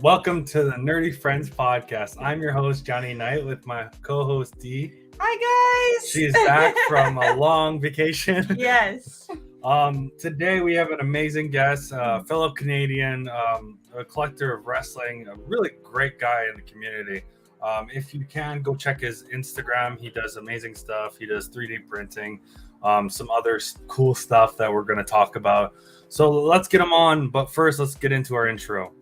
Welcome to the Nerdy Friends podcast. I'm your host, Johnny Knight, with my co-host, Dee. Hi, guys. She's back from a long vacation. Yes. Today we have an amazing guest, fellow Canadian, a collector of wrestling, a really great guy in the community. If you can, go check his Instagram. He does amazing stuff. He does 3D printing, some other cool stuff that we're going to talk about. So let's get him on. But first, let's get into our intro.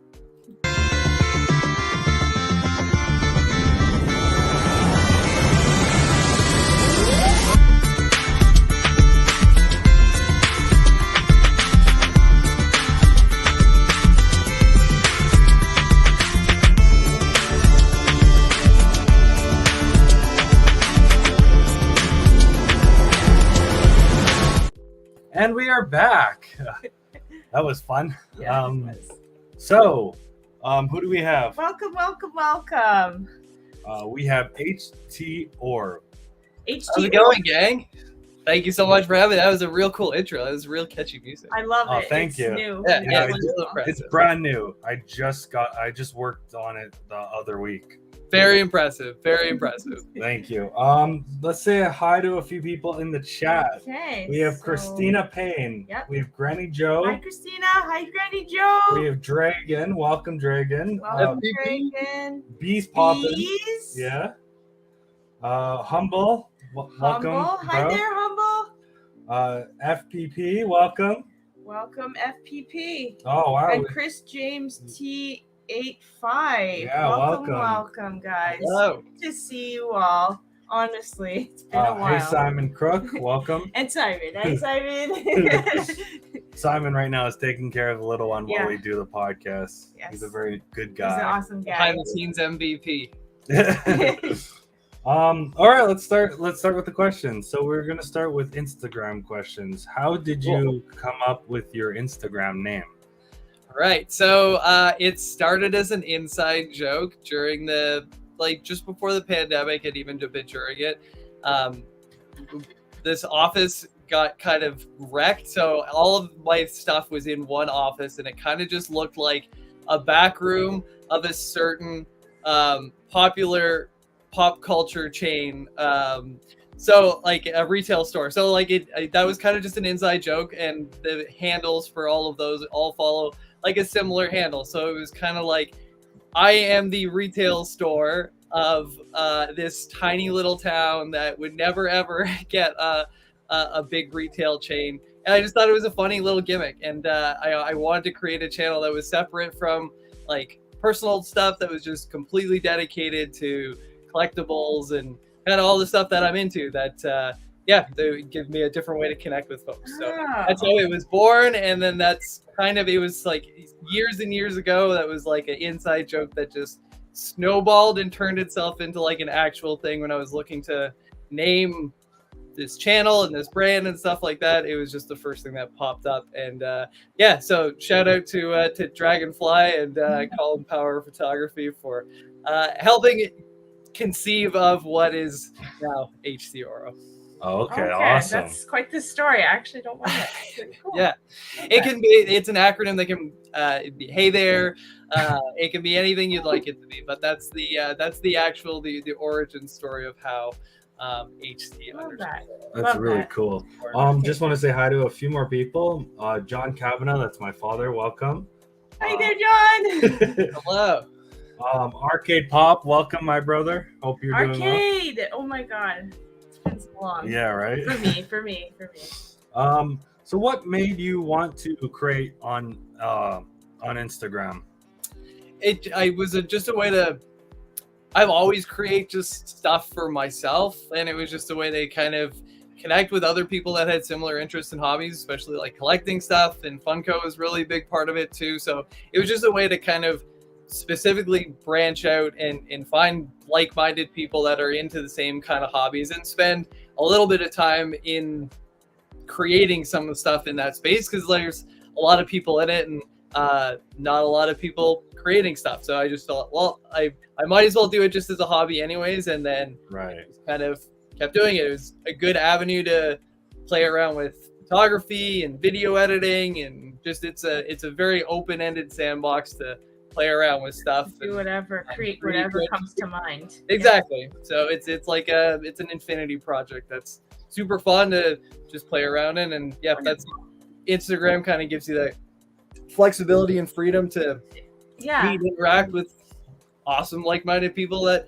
And we are back. That was fun. Yeah, it was. So, who do we have? Welcome. We have HT ORO. HT. How's it going, gang? Thank you so much for having me. That was a real cool intro. That was real catchy music. I love it. Thank it's you. New. Yeah, It's it's wonderful. impressive. It's brand new. I just worked on it the other week. Very impressive. Very impressive. Thank you. Let's say a hi to a few people in the chat. Okay. We have so- Christina Payne. Yep. We have Granny Joe. Hi, Christina. Hi, Granny Joe. We have Dragon. Welcome, Dragon. Welcome, FPP. Dragon. Bees popping. Bees. Yeah. Humble. Welcome. Humble. Hi bro. there, Humble. FPP. Welcome. Welcome, FPP. Oh wow. And Chris James T85. Yeah, welcome. Welcome, guys. Hello. Good to see you all. Honestly, it's been a while. Hey Simon Crook. Welcome. And Simon. Hi, Simon. Simon right now is taking care of the little one Yeah. while we do the podcast. Yes. He's a very good He's an guy. awesome guy. Behind the scenes MVP. All right, let's start with the questions. So we're gonna start with Instagram questions. How did you come up with your Instagram name? Right. So it started as an inside joke during just before the pandemic and even a bit during it. This office got kind of wrecked. So all of my stuff was in one office and it kind of just looked like a back room of a certain popular pop culture chain. So like a retail store. So like that was kind of just an inside joke, and the handles for all of those all follow like a similar handle. So it was kind of like, I am the retail store of this tiny little town that would never ever get a big retail chain. And I just thought it was a funny little gimmick. And I wanted to create a channel that was separate from like personal stuff, that was just completely dedicated to collectibles and kind of all the stuff that I'm into, that they would give me a different way to connect with folks. So that's how it was born. And then that's it was like years and years ago, that was like an inside joke that just snowballed and turned itself into like an actual thing when I was looking to name this channel and this brand and stuff like that. It was just the first thing that popped up. And so shout out to Dragonfly and Colin Power Photography for helping conceive of what is now HT ORO. Oh, okay, awesome. That's quite the story. I actually don't want that. Cool. Yeah, it's an acronym that can be hey there. It can be anything you'd like it to be, but that's the actual the origin story of how HT Love that. That's Love really that. cool. Just want to say hi to a few more people. John Kavanaugh, that's my father. Welcome. Hi there, John. Hello. Arcade Pop, welcome, my brother. Hope you're doing well. Arcade. Oh my God. It's been so long. Yeah, right. For me. So what made you want to create on Instagram? I was just a way to. I've always create just stuff for myself, and it was just a way to kind of connect with other people that had similar interests and hobbies, especially like collecting stuff. And Funko is really a big part of it too. So it was just a way to kind of specifically branch out and find like-minded people that are into the same kind of hobbies, and spend a little bit of time in creating some of the stuff in that space, because there's a lot of people in it and not a lot of people creating stuff. So I just thought, well, I might as well do it just as a hobby anyways, and then just kind of kept doing it. It was a good avenue to play around with photography and video editing, and just it's a very open-ended sandbox to play around with stuff. Do whatever, create really whatever good. comes to mind. Exactly. So it's like it's an infinity project that's super fun to just play around in, and yeah, that's Instagram kind of gives you that flexibility and freedom to Yeah. meet, interact with awesome like-minded people that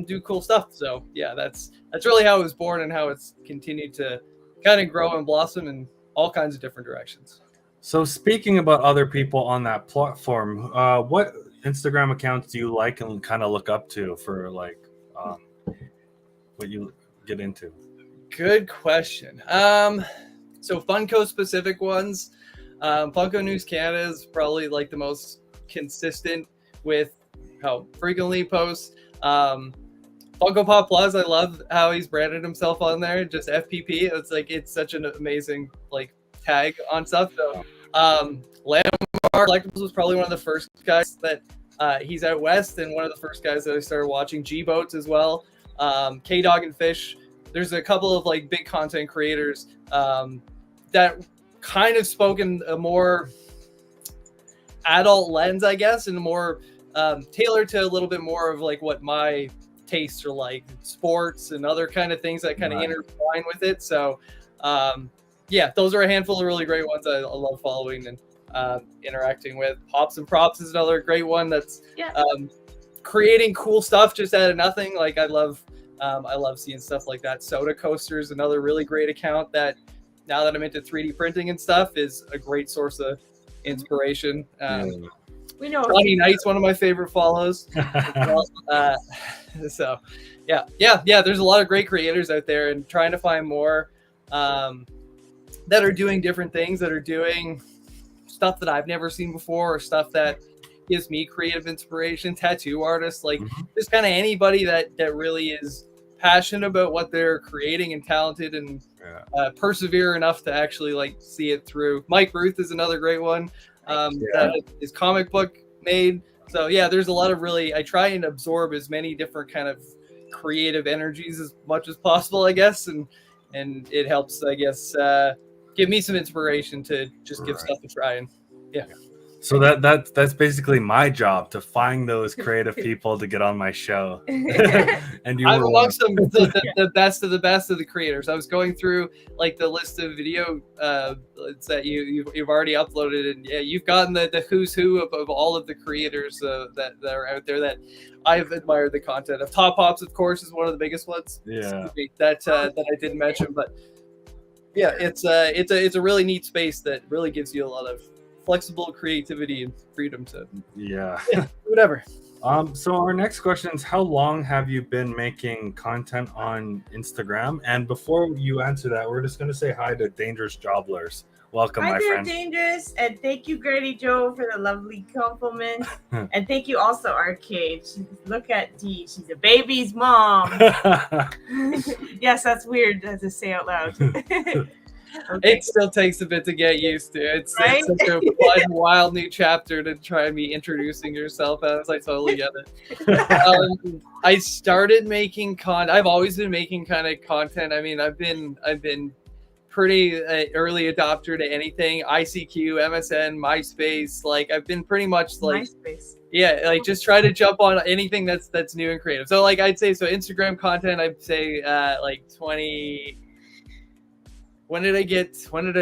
do cool stuff. So yeah, that's really how it was born and how it's continued to kind of grow and blossom in all kinds of different directions. So speaking about other people on that platform, what Instagram accounts do you like and kind of look up to for like what you get into? Good question. So Funko specific ones, Funko News Canada is probably like the most consistent with how frequently he posts. Funko Pop Plus, I love how he's branded himself on there, just FPP. It's like it's such an amazing like tag on stuff. So Landmark Collectibles was probably one of the first guys that he's out west, and one of the first guys that I started watching. G Boats as well. K Dog and Fish. There's a couple of like big content creators that kind of spoke in a more adult lens, I guess, and more tailored to a little bit more of like what my tastes are like, sports and other kind of things that kind of intertwine with it. So yeah, those are a handful of really great ones I love following and interacting with. Pops and Props is another great one that's creating cool stuff just out of nothing. Like I love seeing stuff like that. Soda Coasters, another really great account that now that I'm into 3D printing and stuff is a great source of inspiration. We know Johnny Knight's one of my favorite follows. So yeah, there's a lot of great creators out there, and trying to find more that are doing different things, that are doing stuff that I've never seen before, or stuff that gives me creative inspiration. Tattoo artists, like just kind of anybody that really is passionate about what they're creating and talented and persevere enough to actually like see it through. Mike Ruth is another great one. That is comic book made. So yeah, there's a lot of really, I try and absorb as many different kind of creative energies as much as possible, I guess, and it helps, I guess, give me some inspiration to just give stuff a try. And yeah. So that's basically my job, to find those creative people to get on my show. And you I'm were amongst them, the best of the creators. I was going through like the list of video that you've already uploaded, and yeah, you've gotten the who's who of all of the creators that are out there that I've admired the content of. Top Pops, of course, is one of the biggest ones. Yeah. That I didn't mention, but yeah, it's a really neat space that really gives you a lot of flexible creativity and freedom to whatever. So our next question is, how long have you been making content on Instagram? And before you answer that, we're just going to say hi to Dangerous Jobblers. Welcome, hi my there, friend. Dangerous, and thank you, Grady Joe, for the lovely compliment. And thank you also, Arcade. Look at Dee, she's a baby's mom. Yes, that's weird to say out loud. Okay. It still takes a bit to get used to. It's such a fun, wild new chapter to try and be introducing yourself as. I totally get it. I started making I've always been making kind of content. I mean, I've been pretty early adopter to anything. ICQ, MSN, MySpace. Like I've been pretty much like MySpace. Yeah, like just try to jump on anything that's new and creative. So like I'd say, so Instagram content, I'd say like 20. When did I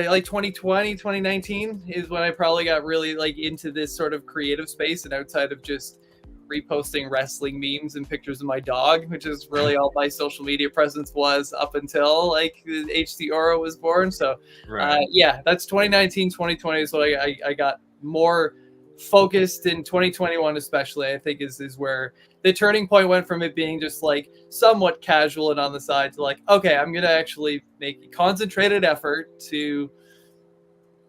like 2020, 2019 is when I probably got really like into this sort of creative space, and outside of just reposting wrestling memes and pictures of my dog, which is really all my social media presence was up until like the HC ORO was born. So yeah, that's 2019, 2020 is when I got more focused in 2021, especially. I think is where the turning point went from it being just like somewhat casual and on the side to like, okay, I'm gonna actually make a concentrated effort to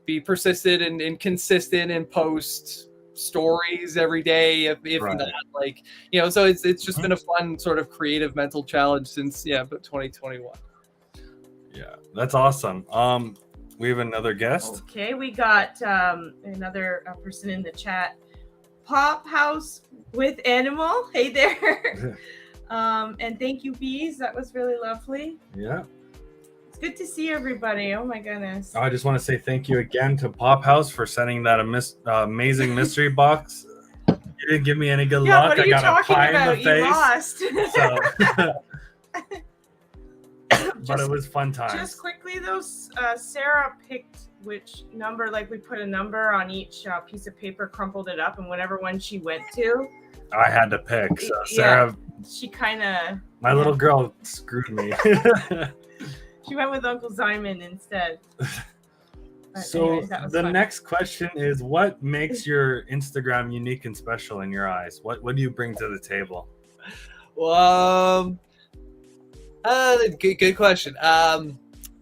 be persistent and consistent and post stories every day, if not like, you know. So it's just been a fun sort of creative mental challenge since about 2021. Yeah, that's awesome. We have another guest. Okay, we got another person in the chat. Pop House with Animal. Hey there. And thank you, Bees. That was really lovely. Yeah. It's good to see everybody. Oh my goodness. I just want to say thank you again to Pop House for sending that amazing mystery box. You didn't give me any good Yeah, luck. what are I you got a talking pie about? in the You face. lost. So, but it was fun Just times. quickly though, Sarah picked which number, like we put a number on each piece of paper, crumpled it up, and whatever one she went to, I had to pick. So yeah, Sarah, she kind of, my little girl, screwed me. she went with Uncle Simon instead. But So anyways, that was the fun. next question is, what makes your Instagram unique and special in your eyes? What do you bring to the table? Well, good question.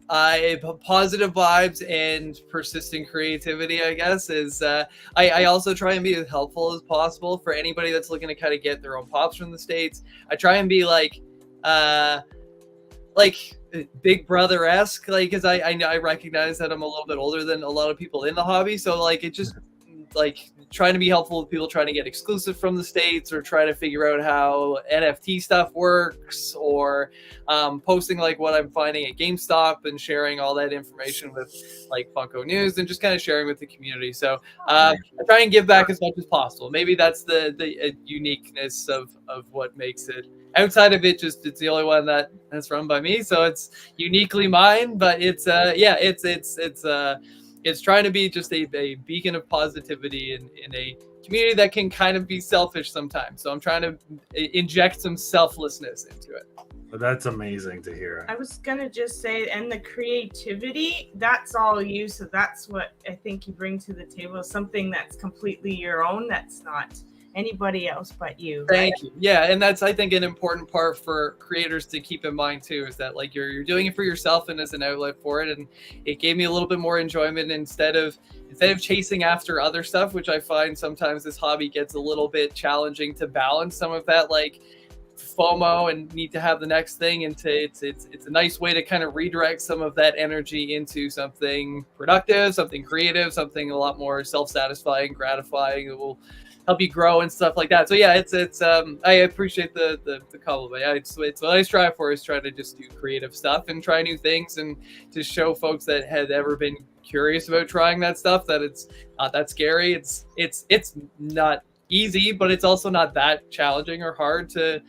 Positive vibes and persistent creativity, I guess, is I also try and be as helpful as possible for anybody that's looking to kind of get their own pops from the States. I try and be like Big Brother-esque, like, because I recognize that I'm a little bit older than a lot of people in the hobby, so like it just like trying to be helpful with people trying to get exclusive from the States or try to figure out how NFT stuff works, or posting like what I'm finding at GameStop and sharing all that information with like Funko News and just kind of sharing with the community. So I try and give back as much as possible. Maybe that's the uniqueness of what makes it. Outside of it, just it's the only one that's run by me, so it's uniquely mine. But it's it's trying to be just a beacon of positivity in a community that can kind of be selfish sometimes. So I'm trying to inject some selflessness into it. But that's amazing to hear. I was gonna just say, and the creativity, that's all you. So that's what I think you bring to the table, something that's completely your own, that's not anybody else but you. Thank you. Yeah, and that's, I think, an important part for creators to keep in mind too, is that like you're doing it for yourself and as an outlet for it. And it gave me a little bit more enjoyment instead of chasing after other stuff, which I find sometimes this hobby gets a little bit challenging to balance some of that like FOMO and need to have the next thing. And it's a nice way to kind of redirect some of that energy into something productive, something creative, something a lot more self-satisfying, gratifying, that will help you grow and stuff like that. So yeah, it's I appreciate the compliment. It's what I strive for, is try to just do creative stuff and try new things, and to show folks that had ever been curious about trying that stuff that it's not that scary. It's not easy, but it's also not that challenging or hard to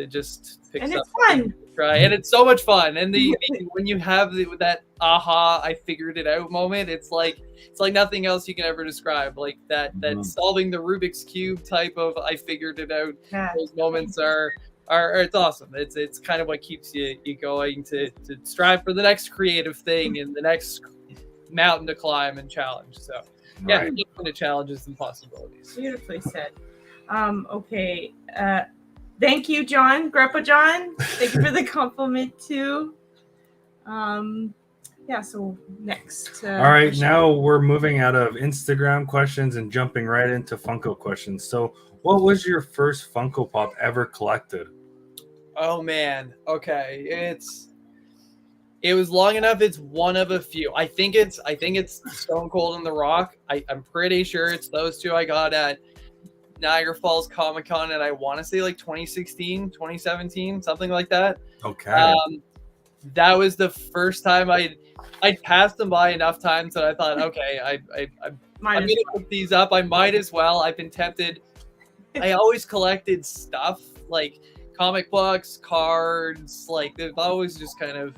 just pick and stuff it's fun. and try. And it's so much fun. And when you have that aha, I figured it out moment, it's like nothing else you can ever describe. Like that solving the Rubik's Cube type of I figured it out. Yeah. Those moments are it's awesome. It's kind of what keeps you going to strive for the next creative thing and the next mountain to climb and challenge. So yeah, Right. looking at challenges and possibilities. Beautifully said. Okay. Thank you, John, Grandpa John. Thank you for the compliment too. Yeah. So next. All right, question. now we're moving out of Instagram questions and jumping right into Funko questions. So, what was your first Funko Pop ever collected? Oh man. Okay. It was long enough. It's one of a few. I think it's Stone Cold and The Rock. I'm pretty sure it's those two I got at Niagara Falls Comic-Con, and I want to say like 2016, 2017, something like that. Okay. That was the first time I'd passed them by enough times that I thought, okay, I'm gonna pick these up. I might as well. I've been tempted. I always collected stuff like comic books, cards, like they've always just kind of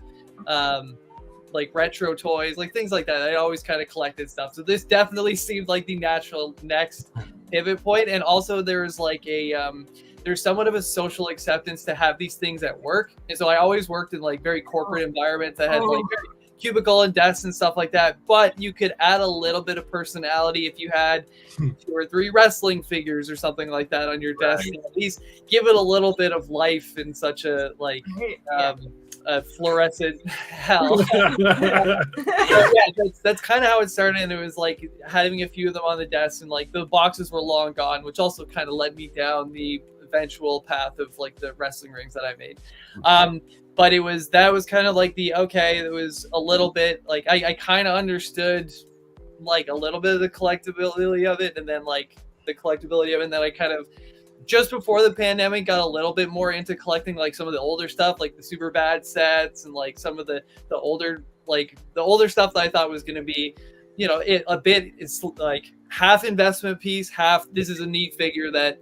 like retro toys, like things like that. I always kind of collected stuff. So this definitely seemed like the natural next pivot point. And also there's like there's somewhat of a social acceptance to have these things at work. And so I always worked in like very corporate environments that had like cubicle and desks and stuff like that. But you could add a little bit of personality if you had 2 or 3 wrestling figures or something like that on your desk. And at least give it a little bit of life in such a like a fluorescent hell. So, yeah, that's kind of how it started. And it was like having a few of them on the desk, and like the boxes were long gone, which also kind of led me down the eventual path of like the wrestling rings that I made. But that was kind of like it was a little bit like I kind of understood like a little bit of the collectability of it, and then like the collectability of it, and then I kind of just before the pandemic got a little bit more into collecting like some of the older stuff, like the Super Bad sets and like some of the older stuff that I thought was going to be, it's like half investment piece, half this is a neat figure that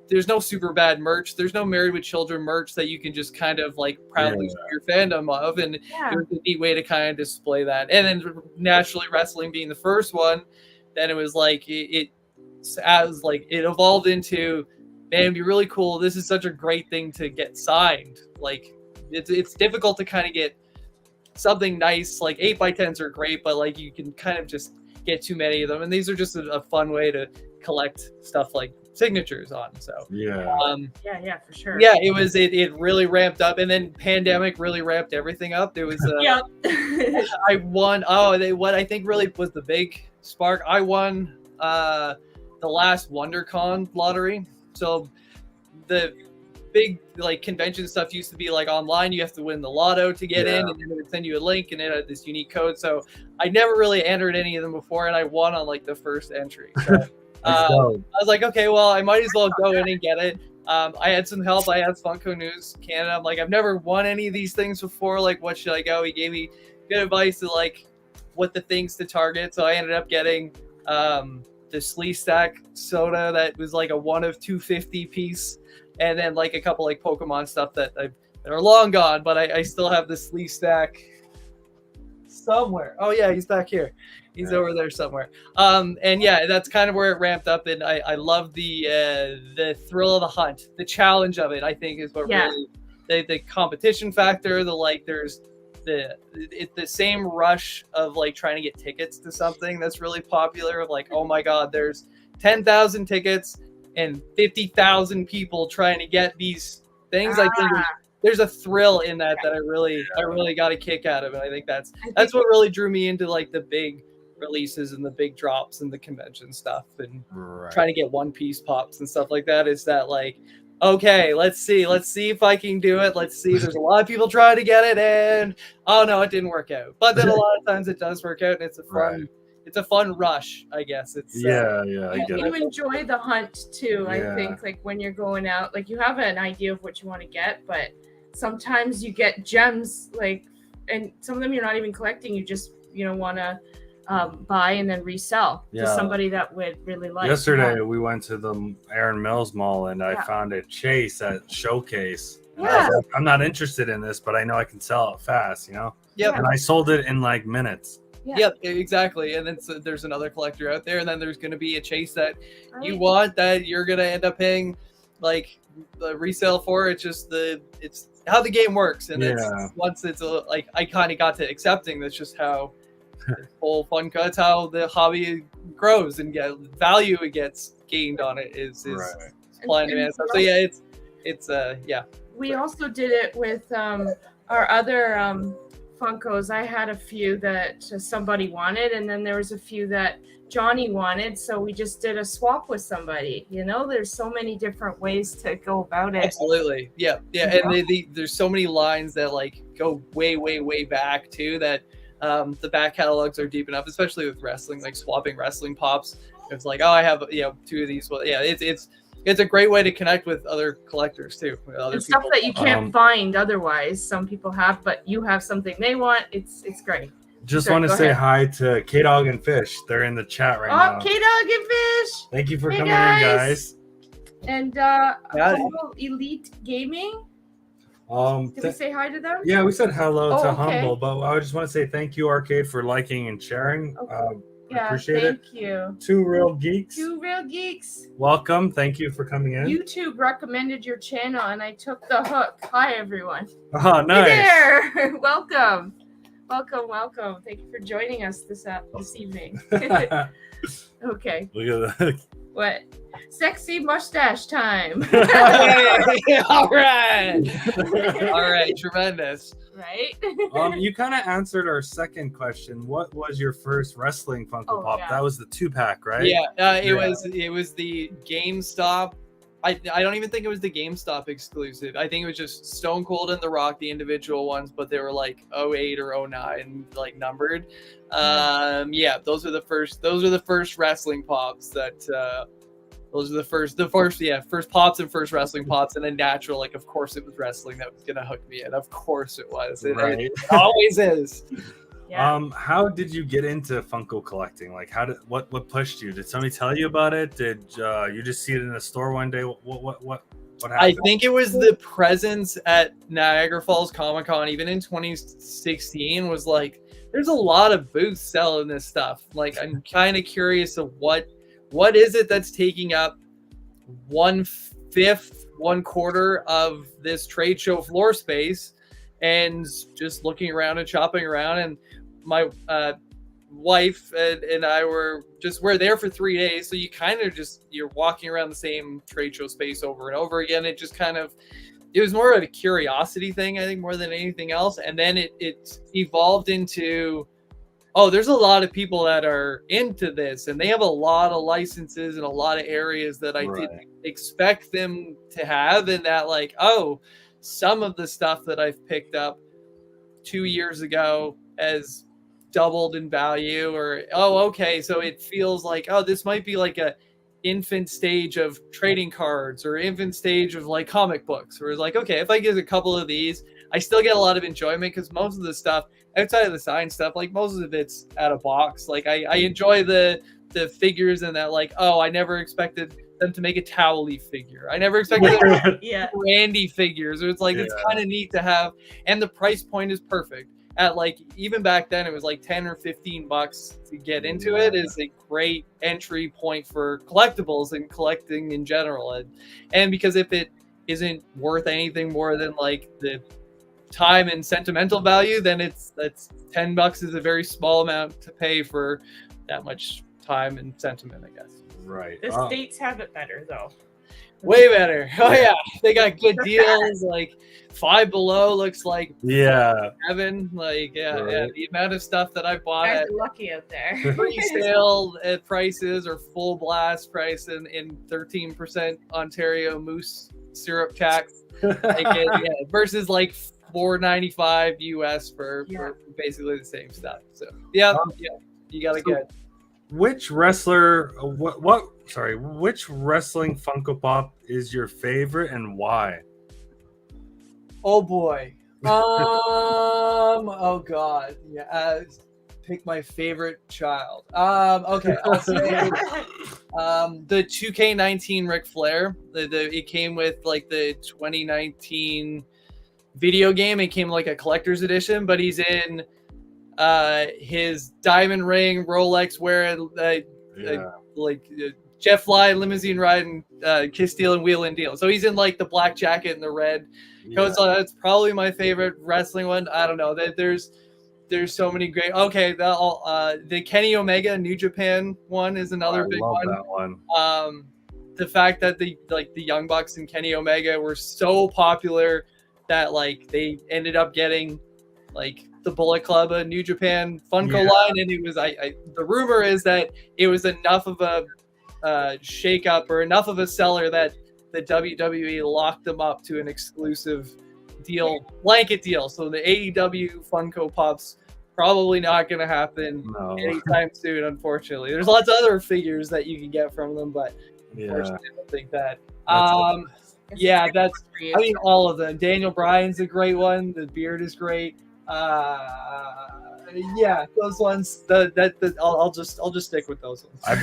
there's no super bad merch. There's no Married with Children merch that you can just kind of like proudly show your fandom of. And it was a neat way to kind of display that. And then naturally wrestling being the first one, then it was like, it evolved into, man, it'd be really cool. This is such a great thing to get signed. Like it's difficult to kind of get something nice. Like 8x10s are great, but like you can kind of just get too many of them. And these are just a fun way to collect stuff like signatures on. So yeah, for sure. Yeah, it really ramped up, and then pandemic really ramped everything up. There was I won. What I think really was the big spark. I won the last WonderCon lottery. So the big like convention stuff used to be like online. You have to win the lotto to get in, and then it would send you a link, and it had this unique code. So I never really entered any of them before, and I won on like the first entry. So I was like, okay, well, I might as well go in and get it. I had some help. I had Funko News Canada. I'm like, I've never won any of these things before. Like, what should I go? He gave me good advice to like what the things to target. So I ended up getting the Slee Stack soda that was like a 1 of 250 piece, and then like a couple like Pokemon stuff that are long gone, but I still have the Slee Stack somewhere. Oh yeah, he's back here. He's over there somewhere. And yeah, that's kind of where it ramped up. And I love the thrill of the hunt, the challenge of it, I think is what really the competition factor, there's the same rush of like trying to get tickets to something that's really popular. Like, oh my God, there's 10,000 tickets and 50,000 people trying to get these things. I think there's a thrill in that I really got a kick out of it. I think that's what really drew me into like the big releases and the big drops and the convention stuff, and trying to get One Piece pops and stuff like that. Is that like, okay, let's see if I can do it. Let's see. There's a lot of people trying to get it, and oh no, it didn't work out. But then a lot of times it does work out, and it's a fun. It's a fun rush, I guess. It's I get you enjoy the hunt too. I think like when you're going out, like you have an idea of what you want to get, but sometimes you get gems, like, and some of them you're not even collecting. You just want to buy and then resell to somebody that would really like. Yesterday we went to the Aaron Mills Mall, and I found a chase at Showcase. Yeah. Like, I'm not interested in this, but I know I can sell it fast, Yep. And I sold it in like minutes. Yep, exactly. And then there's another collector out there, and then there's going to be a chase that you want that you're going to end up paying like the resale for. It's just it's how the game works, and it's once it's like I kind of got to accepting that's just how whole fun. That's how the hobby grows and value it gets gained on it is supply and demand stuff. So yeah, it's We also did it with our other Funkos. I had a few that somebody wanted, and then there was a few that Johnny wanted, so we just did a swap with somebody. There's so many different ways to go about it. Absolutely. Yeah. And there's so many lines that like go way back too, that the back catalogs are deep enough, especially with wrestling, like swapping wrestling pops. It's like, oh, I have 2 of these. Well, yeah, it's a great way to connect with other collectors too. And stuff that you can't find otherwise. Some people have, but you have something they want. It's great. Just want to say hi to K-Dog and Fish. They're in the chat right now. K-Dog and Fish. Thank you for coming in, guys. And Elite Gaming. Did we say hi to them? Yeah, we said hello to Humble, but I just want to say thank you, Arcade, for liking and sharing. Appreciate it. Thank you. Two Real Geeks. Welcome. Thank you for coming in. YouTube recommended your channel, and I took the hook. Hi, everyone. Oh, nice. Hey there. Welcome. Thank you for joining us this evening. Okay. Look at that. What? Sexy mustache time. All right. Tremendous. Right? You kind of answered our second question. What was your first wrestling Funko Pop? Yeah. That was the 2-pack, right? Yeah, it was the GameStop. I don't even think it was the GameStop exclusive. I think it was just Stone Cold and The Rock, the individual ones, but they were like 08 or 09 like numbered. Those are the first wrestling pops that those are the first pops and first wrestling pops, and then natural, like, of course it was wrestling that was gonna hook me in. Of course it was. It always is. Yeah. How did you get into Funko collecting? Like, what pushed you? Did somebody tell you about it? Did you just see it in the store one day? What I happened? think it was the presence at Niagara Falls Comic Con, even in 2016, was like, there's a lot of booths selling this stuff. Like, I'm kind of curious of what is it that's taking up 1/5, 1/4 of this trade show floor space, and just looking around and shopping around. And my wife and I we're there for 3 days, so you kind of you're walking around the same trade show space over and over again. It just kind of, it was more of a curiosity thing, I think, more than anything else. And then it evolved into, oh, there's a lot of people that are into this, and they have a lot of licenses in a lot of areas that I didn't expect them to have. And that, like, oh, some of the stuff that I've picked up 2 years ago has doubled in value, or, oh, okay, so it feels like, oh, this might be like a infant stage of trading cards or infant stage of like comic books, where it's like, okay, if I get a couple of these, I still get a lot of enjoyment, because most of the stuff outside of the signed stuff, like most of it's out of box. Like I enjoy the figures, and that, like, oh, I never expected them to make a Towley figure. I never expected them to make Randy figures. Or it's like, it's kind of neat to have, and the price point is perfect. At, like, even back then it was like 10 or 15 bucks to get into it, is a great entry point for collectibles and collecting in general. And because if it isn't worth anything more than like the time and sentimental value, then that's $10 is a very small amount to pay for that much time and sentiment, I guess. Right. The States have it better, though. Way better. Oh yeah, they got good deals. Like Five Below looks like heaven. Like the amount of stuff that I bought at lucky out there. pre-sale at prices or full blast price in 13% Ontario moose syrup tax, versus like $4.95 US for basically the same stuff. So you gotta get. Which wrestler? Which wrestling Funko Pop is your favorite, and why? Oh boy. Oh god. Yeah. Pick my favorite child. Okay. I'll say the 2K19 Ric Flair. It came with like the 2019 video game. It came like a collector's edition, but he's in his diamond ring, Rolex wearing, Jeff Fly limousine riding, kiss deal and wheel and deal. So he's in like the black jacket and the red coat. So that's probably my favorite wrestling one. I don't know. There's so many great. Okay, the Kenny Omega New Japan one is another big one. That one. The fact that the Young Bucks and Kenny Omega were so popular that like they ended up getting like the Bullet Club, a New Japan Funko line, and it was the rumor is that it was enough of a shake up or enough of a seller that the WWE locked them up to an exclusive deal, blanket deal. So the AEW Funko Pops probably not going to happen anytime soon, unfortunately. There's lots of other figures that you can get from them, but unfortunately I don't think that. That's I mean, all of them. Daniel Bryan's a great one. The beard is great. Those ones. I'll just stick with those ones. I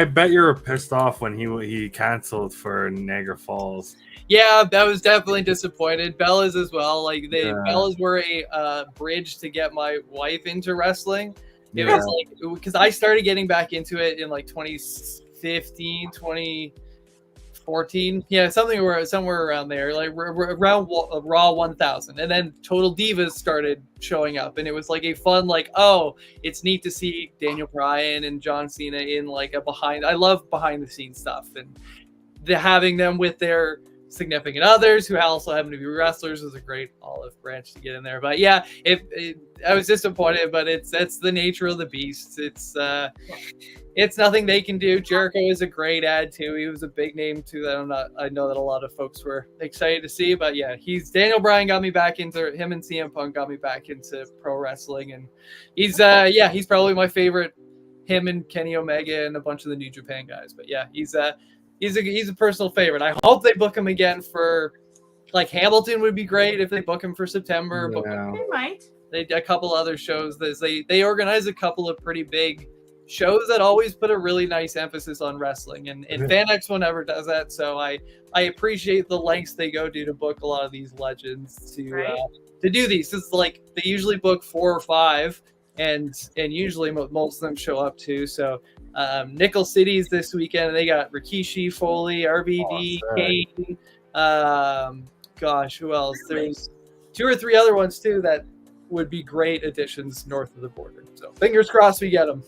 bet you were pissed off when he canceled for Niagara Falls. Yeah, that was definitely disappointed. Bellas as well. Like Bellas were a bridge to get my wife into wrestling. It was like, because I started getting back into it in like 2015, 2014, somewhere around there, like around Raw 1000, and then Total Divas started showing up, and it was like a fun, like, oh, it's neat to see Daniel Bryan and John Cena in like I love behind the scenes stuff, and having them with their significant others who also happen to be wrestlers was a great olive branch to get in there. But yeah, I was disappointed, but that's the nature of the beast. It's nothing they can do. Jericho is a great add too. He was a big name too. I know that a lot of folks were excited to see, but yeah, Daniel Bryan got me back into him, and CM Punk got me back into pro wrestling, and he's probably my favorite. Him and Kenny Omega and a bunch of the New Japan guys. But yeah, he's a personal favorite. I hope they book him again for, like, Hamilton would be great if they book him for September. They might. They did a couple other shows. They organize a couple of pretty big shows that always put a really nice emphasis on wrestling, and Fan Expo never does that. So I appreciate the lengths they go to book a lot of these legends to do these. It's like they usually book 4 or 5, and usually most of them show up too. So Nickel City's this weekend. They got Rikishi, Foley, RVD, Kane. Gosh, who else? There's 2 or 3 other ones too that would be great additions north of the border. So fingers crossed we get them.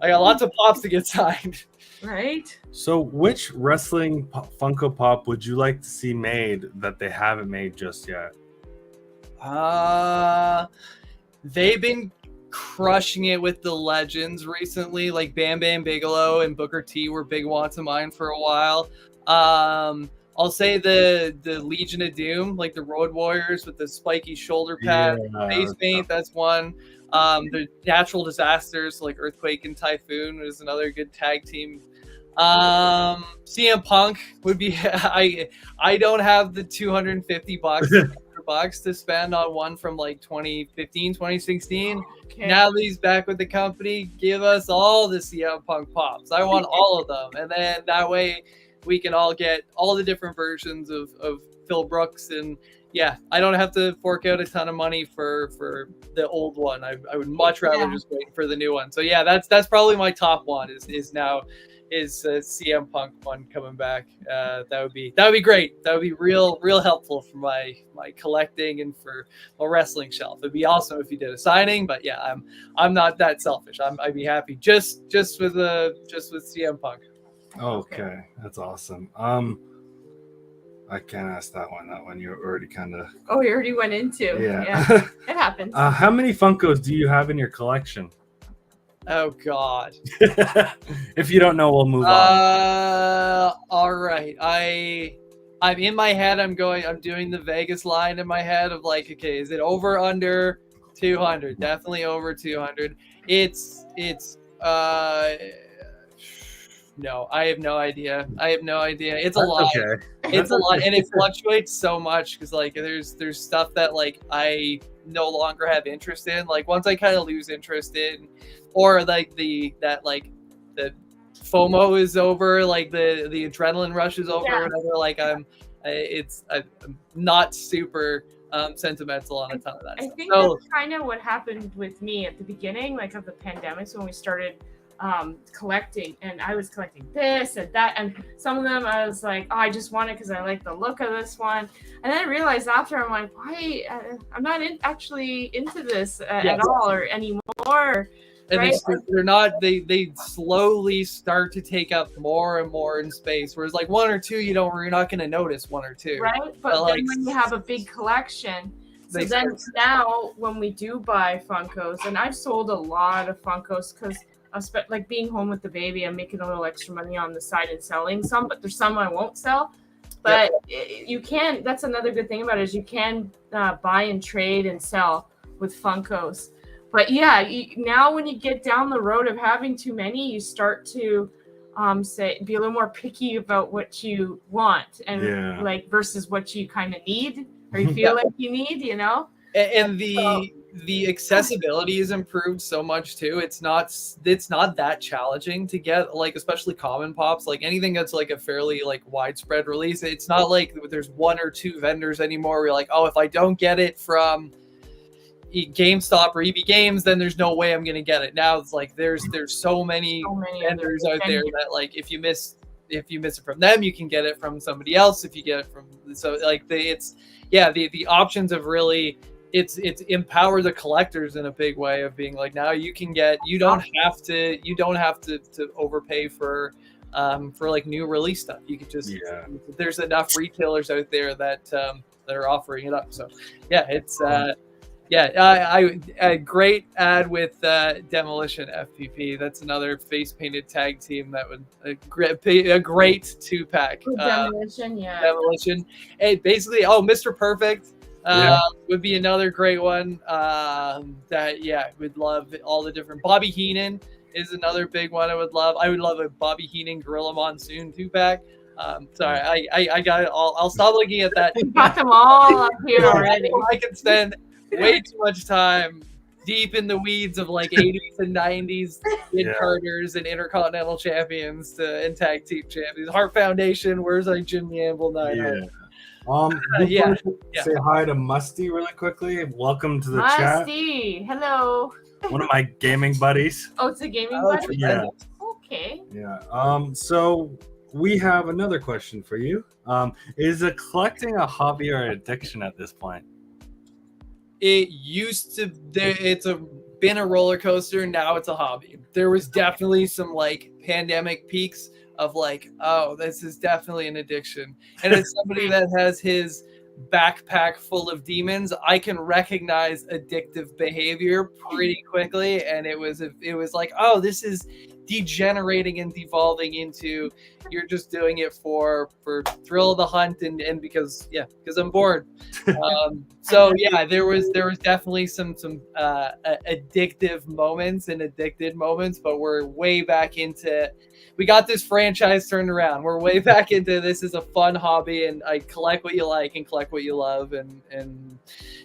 I got lots of pops to get signed. Right. So which wrestling Funko Pop would you like to see made that they haven't made just yet? They've been crushing it with the legends recently. Like Bam Bam Bigelow and Booker T were big wants of mine for a while. I'll say the Legion of Doom, like the Road Warriors with the spiky shoulder pad, face paint. That's one. The natural disasters like Earthquake and Typhoon is another good tag team. CM Punk would be. I don't have the $250 to spend on one from like 2015, 2016. Okay. Now that he's back with the company, give us all the CM Punk pops. I want all of them, and then that way we can all get all the different versions of Phil Brooks. And yeah, I don't have to fork out a ton of money for the old one. I would much rather just wait for the new one. So yeah, that's probably my top one is CM Punk one coming back. That would be great. That would be real helpful for my collecting and for my wrestling shelf. It'd be awesome if you did a signing, but yeah, I'm not that selfish. I'd be happy just with CM Punk. Okay, that's awesome. I can't ask that one. That one you already kind of. Oh, you already went into. Yeah. It happens. How many Funkos do you have in your collection? Oh God. If you don't know, we'll move on. All right. I'm in my head. I'm doing the Vegas line in my head of like, okay, is it over under 200? Definitely over 200. It's no, I have no idea. It's a lot. Okay. It's a lot, and it fluctuates so much because like there's stuff that like I no longer have interest in. Like once I kind of lose interest in, or like the FOMO is over, like the adrenaline rush is over, or whatever. Like I'm not super sentimental on a ton of that. I think that's kind of what happened with me at the beginning, like of the pandemic. So when we started collecting, and I was collecting this and that, and some of them I was like, oh, I just want it because I like the look of this one, and then I realized after, I'm like, why I'm not actually into this at all or anymore. And right? they're not. They slowly start to take up more and more in space. Whereas like 1 or 2, you're not going to notice 1 or 2. Right, but then like, when you have a big collection. So then now when we do buy Funkos, and I've sold a lot of Funkos because like being home with the baby, I'm making a little extra money on the side and selling some, but there's some I won't sell. But you can, that's another good thing about it, is you can buy and trade and sell with Funkos. But yeah, now when you get down the road of having too many, you start to be a little more picky about what you want, and like versus what you kind of need or you feel like you need, And the accessibility is improved so much too. It's not that challenging to get, like especially common pops, like anything that's like a fairly like widespread release. It's not like there's 1 or 2 vendors anymore where you're like, oh, if I don't get it from GameStop or EB Games, then there's no way I'm gonna get it. Now it's like there's so many vendors out there that like if you miss it from them, you can get it from somebody else. If you get it from the options have really it's empowered the collectors in a big way of being like, now you can get, you don't have to overpay for like new release stuff. You could just there's enough retailers out there that are offering it up. So it's a great ad with Demolition FPP. That's another face painted tag team that would a great 2-pack. Demolition. Hey, basically, Mr. Perfect would be another great one. Would love all the different. Bobby Heenan is another big one I would love. I would love a Bobby Heenan Gorilla Monsoon 2-pack. Sorry, I got it all. I'll stop looking at that. You got them all up here already. I can spend way too much time deep in the weeds of like 80s and 90s mid Yeah. Carters and Intercontinental champions and tag team champions. Heart Foundation, where's like Jim Gamble, Neidhart? Yeah. Yeah. Say hi to Musty really quickly. Welcome to the chat. Musty, hello. One of my gaming buddies. Oh, it's a gaming Oh, buddy? Yeah. Okay. Yeah. So we have another question for you. Is collecting a hobby or an addiction at this point? It used to been a roller coaster. Now it's a hobby. There was definitely some like pandemic peaks of like, oh, this is definitely an addiction. And as somebody that has his backpack full of demons, I can recognize addictive behavior pretty quickly. And it was like, oh, this is degenerating and devolving into you're just doing it for thrill of the hunt and because I'm bored. So yeah, there was definitely some addictive moments and addicted moments, but we're way back into, we got this franchise turned around. We're way back into this is a fun hobby, and I collect what you like and collect what you love, and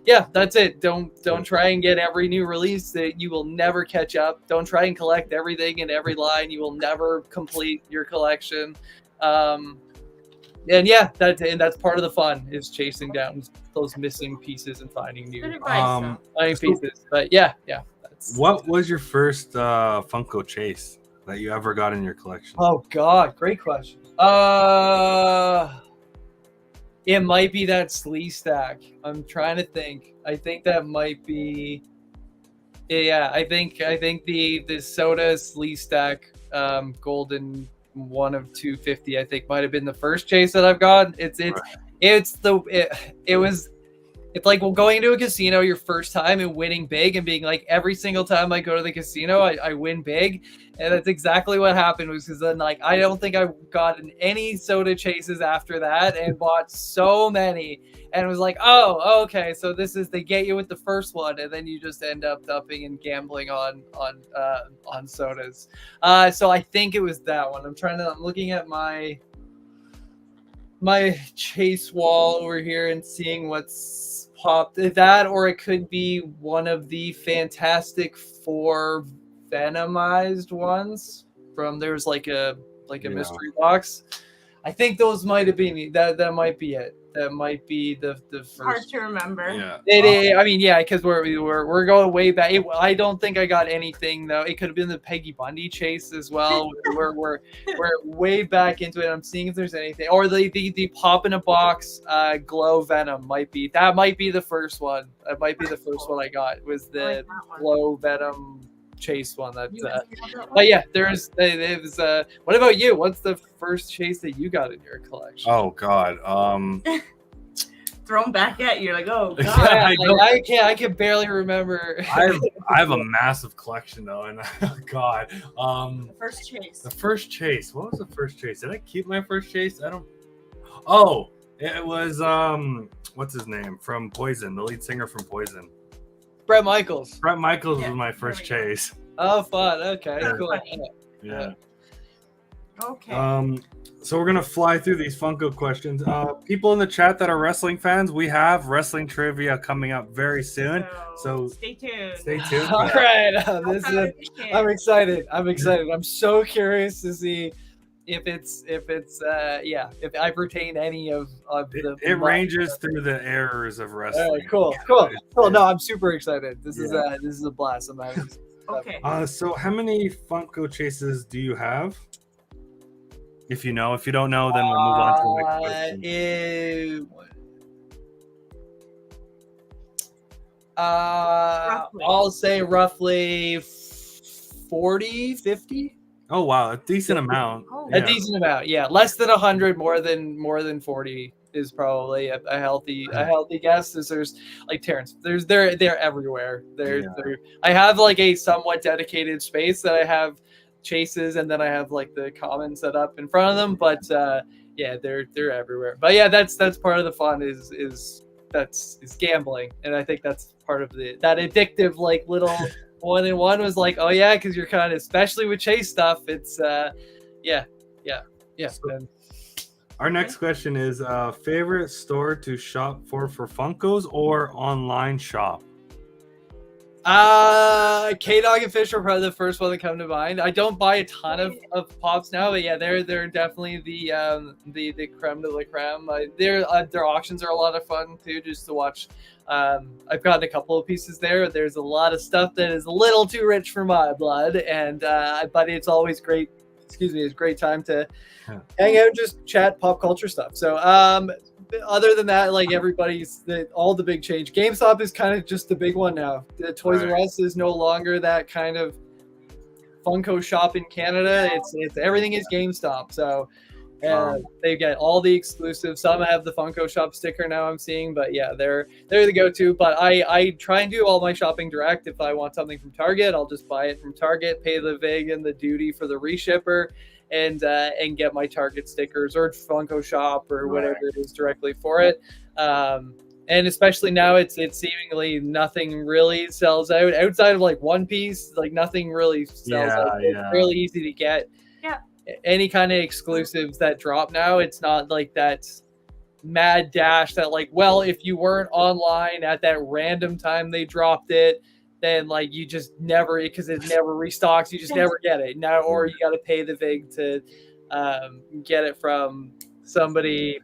yeah, that's it. Don't try and get every new release that you will never catch up. Don't try and collect everything in every line. You will never complete your collection. And yeah, that's part of the fun is chasing down those missing pieces and finding new Good advice, though. pieces. But yeah. What was your first Funko chase that you ever got in your collection? Oh God, great question. It might be that Slee stack. I'm trying to think. I think that might be. Yeah, I think the Soda Slee stack, golden one of 250. I think might have been the first chase that I've got. It's like going into a casino your first time and winning big and being like, every single time I go to the casino, I win big. And that's exactly what happened, was because then like, I don't think I got in any soda chases after that and bought so many and was like, oh, okay. So they get you with the first one and then you just end up dumping and gambling on sodas. So I think it was that one. I'm looking at my chase wall over here and seeing what's popped. That, or it could be one of the Fantastic Four Venomized ones from, there's like a mystery box. I think those might have been that might be it. That might be the first. Hard to remember. Yeah. I mean, yeah, because we're going way back. I don't think I got anything though. It could have been the Peggy Bundy chase as well. we're way back into it. I'm seeing if there's anything, or the pop in a box glow venom might be the first one. That might be the first one I got. Was the glow venom chase one. But yeah, it was. What about you? What's the first chase that you got in your collection? Oh God. Thrown back at you, like, oh God. Yeah, I can barely remember. I have a massive collection though, and God. The first chase. The first chase. What was the first chase? Did I keep my first chase? I don't. Oh, it was what's his name from Poison, the lead singer from Poison. Bret Michaels. Bret Michaels was my first chase. Oh, fun. Okay, Yeah. cool. Yeah. Okay. So we're gonna fly through these Funko questions. People in the chat that are wrestling fans, we have wrestling trivia coming up very soon. So stay tuned. Stay tuned. All right. I'm excited. I'm so curious to see if I retain any of the. It ranges through the errors of wrestling. All right, cool. No, I'm super excited. This is a blast. I'm having. Okay. So how many Funko chases do you have? If you know, if you don't know, then we'll move on to the next question. I'll say roughly 40, 50. Oh wow, a decent amount. A decent amount, yeah. Less than 100, more than 40 is probably a healthy guess. There's like Terrence. They're everywhere. I have like a somewhat dedicated space that I have chases, and then I have like the common set up in front of them. But they're everywhere. But yeah, that's part of the fun is gambling, and I think that's part of that addictive like little 1-in-1 was like, oh yeah, because you're kind of, especially with chase stuff, it's yeah. So, our next question is favorite store to shop for Funkos or online shop? K-Dog and Fish are probably the first one that come to mind. I don't buy a ton of pops now, but yeah, they're definitely the creme de la creme. Their auctions are a lot of fun too, just to watch. I've gotten a couple of pieces there. There's a lot of stuff that is a little too rich for my blood, and but it's always great. Excuse me, it's a great time to hang out, and just chat pop culture stuff. So other than that, like all the big change. GameStop is kind of just the big one now. The Toys R Us is no longer that kind of Funko shop in Canada. It's everything is GameStop. So they get all the exclusives. Some have the Funko shop sticker now, I'm seeing, but yeah, they're the go-to. But I try and do all my shopping direct. If I want something from Target, I'll just buy it from Target, pay the VIG and the duty for the reshipper, and get my Target stickers or Funko Shop or whatever it is directly for it. And especially now, it's seemingly nothing really sells out outside of like One Piece. Like nothing really sells out. It's really easy to get. Yeah. Any kind of exclusives that drop now, it's not like that mad dash that like, well, if you weren't online at that random time they dropped it, then like you just never, because it never restocks, you just never get it now, or you got to pay the VIG to get it from somebody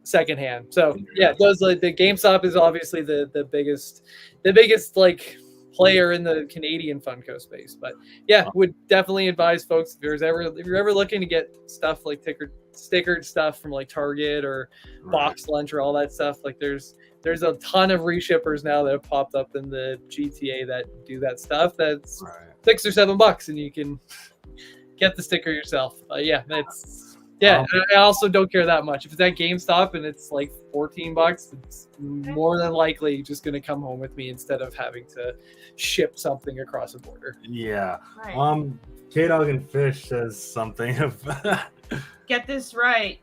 secondhand. So yeah, those like the GameStop is obviously the biggest like player in the Canadian Funko space. But yeah, would definitely advise folks if you're ever looking to get stuff like stickered stuff from like Target or Box Lunch or all that stuff, like there's a ton of reshippers now that have popped up in the GTA that do that stuff. That's $6 or $7 and you can get the sticker yourself. Yeah, it's I also don't care that much. If it's at GameStop and it's like $14, it's more than likely just going to come home with me instead of having to ship something across a border. Yeah. K-Dog and Fish says something of get this right,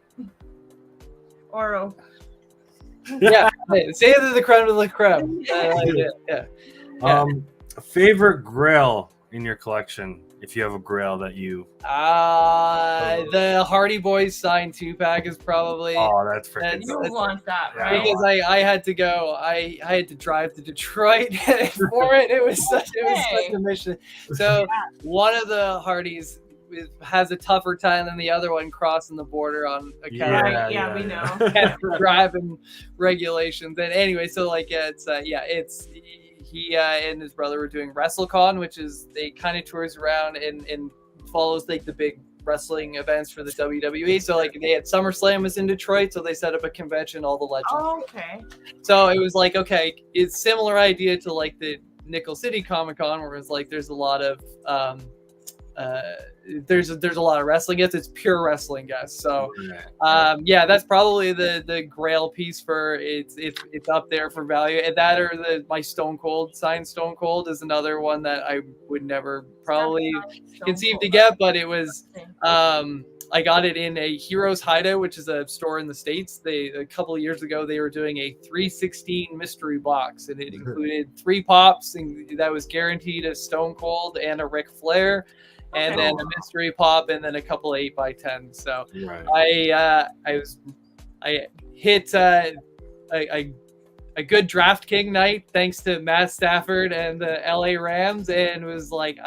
Oro. Yeah, say it to the creme de la creme. I like it. Yeah. Favorite grail in your collection, if you have a grail that you the Hardy Boys signed 2-pack is probably that's freaking you want that, right? Because I had to go, I had to drive to Detroit for it. It was such a mission. So one of the Hardys has a tougher time than the other one crossing the border on account of we know driving regulations. And anyway, so like he and his brother were doing WrestleCon, which is they kind of tours around and follows like the big wrestling events for the WWE. So like they had SummerSlam was in Detroit, so they set up a convention, all the legends. Oh, okay. So it was like, okay, it's similar idea to like the Nickel City Comic Con, where it's like there's a lot of there's a lot of wrestling guests. It's pure wrestling guests. So that's probably the grail piece for it's up there for value. And that or my Stone Cold signed Stone Cold is another one that I would never probably conceive to get, but it was I got it in a Heroes Hideout, which is a store in the States. A couple of years ago, they were doing a 316 mystery box, and it included 3 pops, and that was guaranteed a Stone Cold and a Ric Flair, and then a mystery pop, and then a couple of 8x10. So I hit a good DraftKings night thanks to Matt Stafford and the LA Rams, and was like,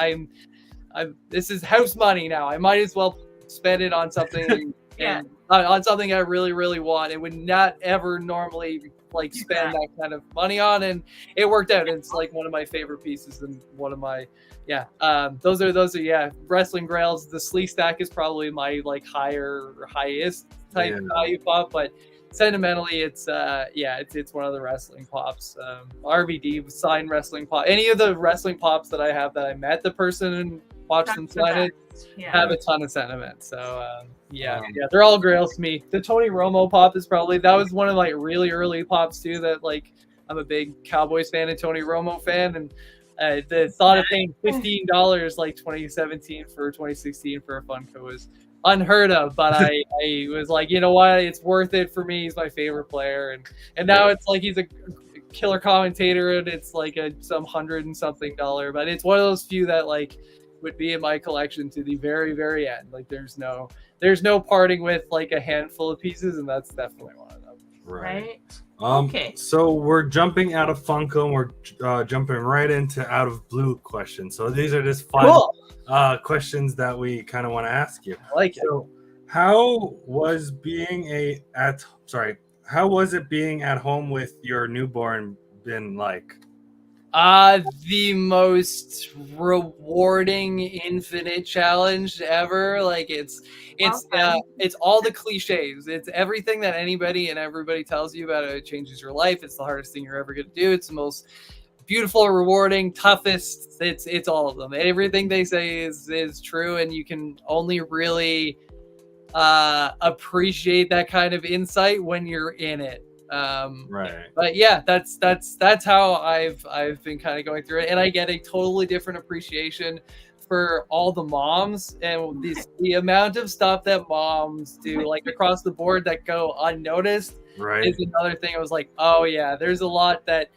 this is house money now. I might as well spend it on something on something I really, really want. It would not ever normally like spend that kind of money on, and it worked out. It's like one of my favorite pieces and one of my those are wrestling grails. The Slee Stack is probably my like highest type value pop, but sentimentally it's one of the wrestling pops. RVD signed wrestling pop. Any of the wrestling pops that I have that I met the person and watched them sign it have a ton of sentiment. So they're all grails to me. The Tony Romo pop is that was one of like really early pops too, that like I'm a big Cowboys fan and Tony Romo fan, and the thought of paying $15 like 2017 for 2016 for a Funko was unheard of, but I was like, you know what, it's worth it for me. He's my favorite player, and now it's like he's a killer commentator, and it's like some $100 and something, but it's one of those few that like would be in my collection to the very, very end. Like there's no parting with like a handful of pieces, and that's definitely one of them. right? Okay. So we're jumping out of Funko and we're jumping right into out of blue questions. So these are just fun questions that we kind of want to ask you. I like it. So how was it being at home with your newborn been like? The most rewarding infinite challenge ever. Like it's all the cliches. It's everything that anybody and everybody tells you about it changes your life. It's the hardest thing you're ever going to do. It's the most beautiful, rewarding, toughest. It's all of them. Everything they say is true, and you can only really appreciate that kind of insight when you're in it. Right. But yeah, that's how I've been kind of going through it, and I get a totally different appreciation for all the moms and the amount of stuff that moms do, like across the board, that go unnoticed. Right. Is another thing. I was like, oh yeah, there's a lot that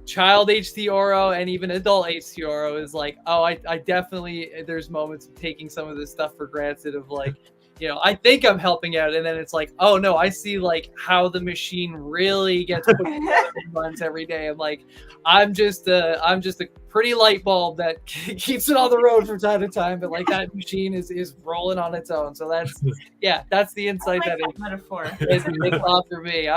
child HTRO and even adult HTRO is like, oh, I definitely, there's moments of taking some of this stuff for granted of like, you know, I think I'm helping out, and then it's like, oh no, I see like how the machine really gets put together and runs every day. I'm like, I'm just a pretty light bulb that keeps it on the road from time to time, but like that machine is rolling on its own. So that's the insight that it metaphor. It's off for me.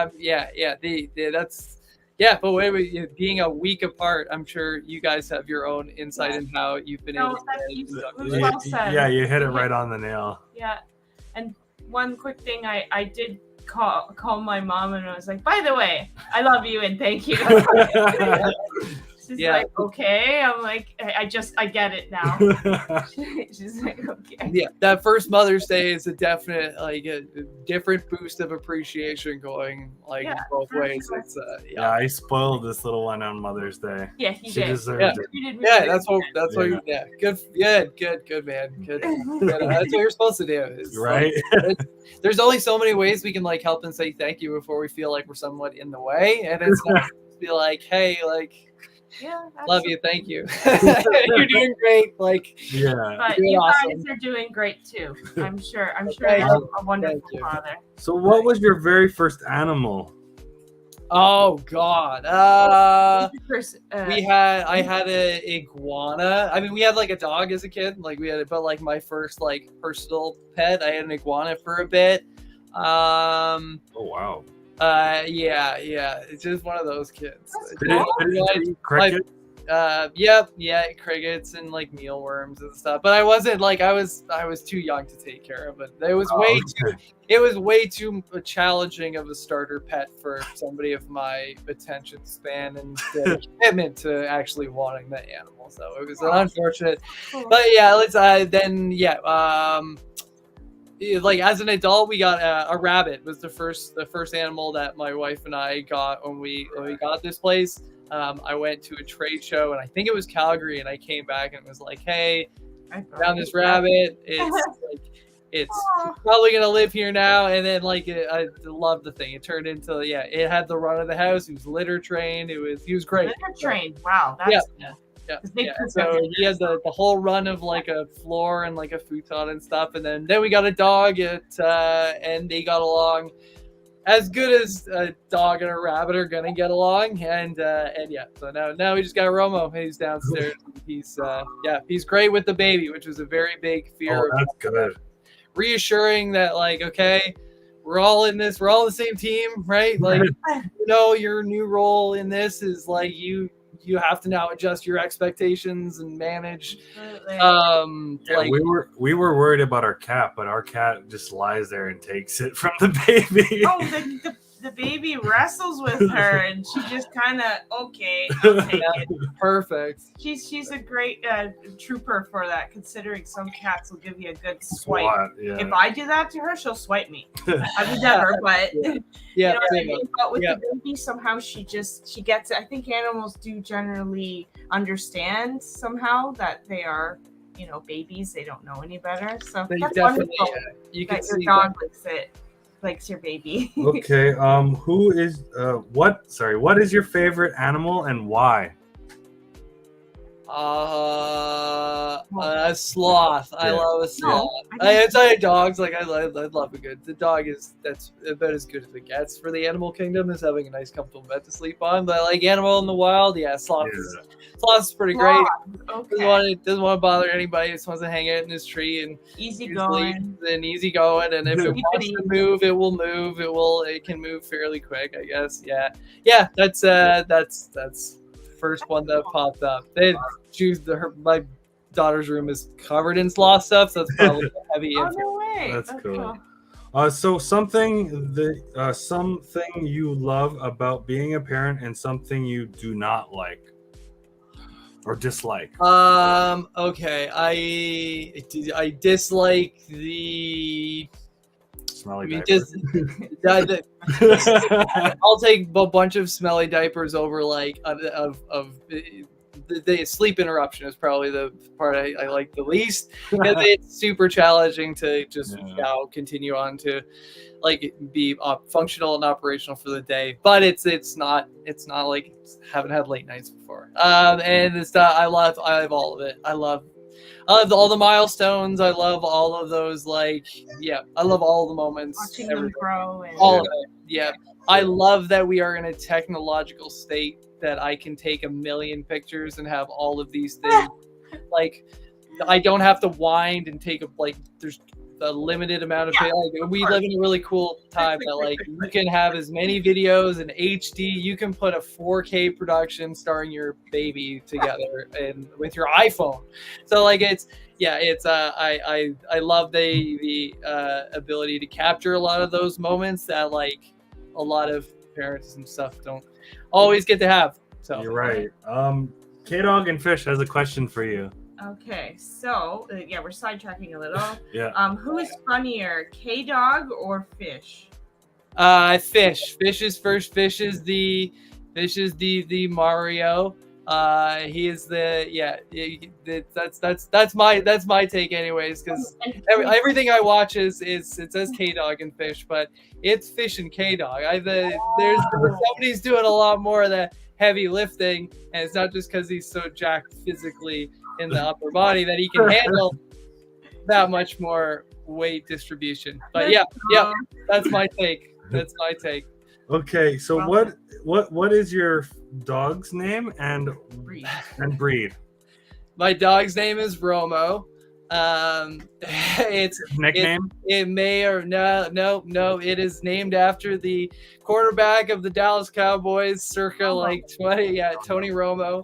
But wait, being a week apart, I'm sure you guys have your own insight in how you've been able to. Well said. Yeah, you hit it right on the nail. Yeah. And one quick thing, I did call my mom and I was like, by the way, I love you and thank you. She's like, okay. I'm like, I get it now. She's like, okay. Yeah, that first Mother's Day is a definite, like a different boost of appreciation going like both ways. Sure. It's I spoiled this little one on Mother's Day. Yeah, she deserved it. That's what good man. Good. That's what you're supposed to do. It's right. Like, there's only so many ways we can like help and say thank you before we feel like we're somewhat in the way, and it's not to be like, hey, like. Yeah, love you, thank you. You're doing great. Like, but you guys are doing great too. I'm sure you're a wonderful father. So, what was your very first animal? Oh God, I had an iguana. I mean, we had like a dog as a kid. Like we had, but like my first like personal pet, I had an iguana for a bit. Oh wow. Yeah. It's just one of those kids. Cricket? Crickets and like mealworms and stuff. But I wasn't like I was too young to take care of it. It was way too challenging of a starter pet for somebody of my attention span and commitment to actually wanting the animal. So it was unfortunate. But yeah, like as an adult, we got a rabbit. Was the first animal that my wife and I got when we got this place. I went to a trade show, and I think it was Calgary, and I came back and it was like, hey, I found this rabbit. It's probably gonna live here now. And then I loved the thing. It turned into it had the run of the house. He was litter trained. He was great. Litter trained. Wow. That's Yeah. So he has the whole run of like a floor and like a futon and stuff, and then we got a dog and they got along as good as a dog and a rabbit are gonna get along, and so now we just got Romo. He's downstairs. He's great with the baby, which was a very big fear. Oh, that's good. Reassuring that like, okay, we're all in this, we're all the same team, right? Like, your new role in this is like you have to now adjust your expectations and manage. We were worried about our cat, but our cat just lies there and takes it from the baby. Oh, the baby wrestles with her, and she just kind of I'll take it. Perfect. She's a great trooper for that, considering some cats will give you a good swipe. If I do that to her, she'll swipe me. I would never, but you know what I mean? But with the baby, somehow she gets it. I think animals do generally understand somehow that they are, babies. They don't know any better. So that's wonderful. You can see your dog likes your baby. Okay. What is your favorite animal and why? A sloth. I Yeah. love a sloth. I didn't- It's like dogs. Like I love a good. The dog that's about as good as it gets for the animal kingdom, is having a nice, comfortable bed to sleep on. But like animal in the wild, yeah, sloth. Sloth is pretty great. Okay. Doesn't want to bother anybody. Just wants to hang out in his tree and Easy sleep going. and easy going. And if it Sleep wants and to eat. move, it will move. It can move fairly quick, I guess. Yeah. That's first one that popped up. My daughter's room is covered in sloth stuff, so that's probably a heavy Oh influence. no way. That's cool. So something you love about being a parent and something you do not like or dislike. Okay. I dislike the. Smelly I mean, diaper. I'll take a bunch of smelly diapers over like the sleep interruption is probably the part I like the least, because it's super challenging to just continue on to like be functional and operational for the day. But it's not like haven't had late nights before. And it's I love all of it. I love all the milestones. I love all of those. I love all the moments. Watching them grow. And all of it. Yeah. I love that we are in a technological state that I can take a million pictures and have all of these things. Like, I don't have to wind and take there's a limited amount of we live in a really cool time that you can have as many videos in HD. You can put a 4K production starring your baby together and with your iPhone. So I love the ability to capture a lot of those moments that a lot of parents and stuff don't always get to have. So you're right. K-Dog and Fish has a question for you. Okay, so we're sidetracking a little. Yeah. Who is funnier, K-Dog or Fish? Fish. Fish is first. Fish is the Mario. He is that's my take anyways, because everything I watch is it says K-Dog and Fish, but it's Fish and K-Dog. Somebody's doing a lot more of the heavy lifting, and it's not just because he's so jacked physically in the upper body that he can handle that much more weight distribution. But that's my take. Okay, so what is your dog's name and breed? My dog's name is Romo. It's nickname. It may or no. It is named after the quarterback of the Dallas Cowboys, circa 20. Yeah, Tony Romo,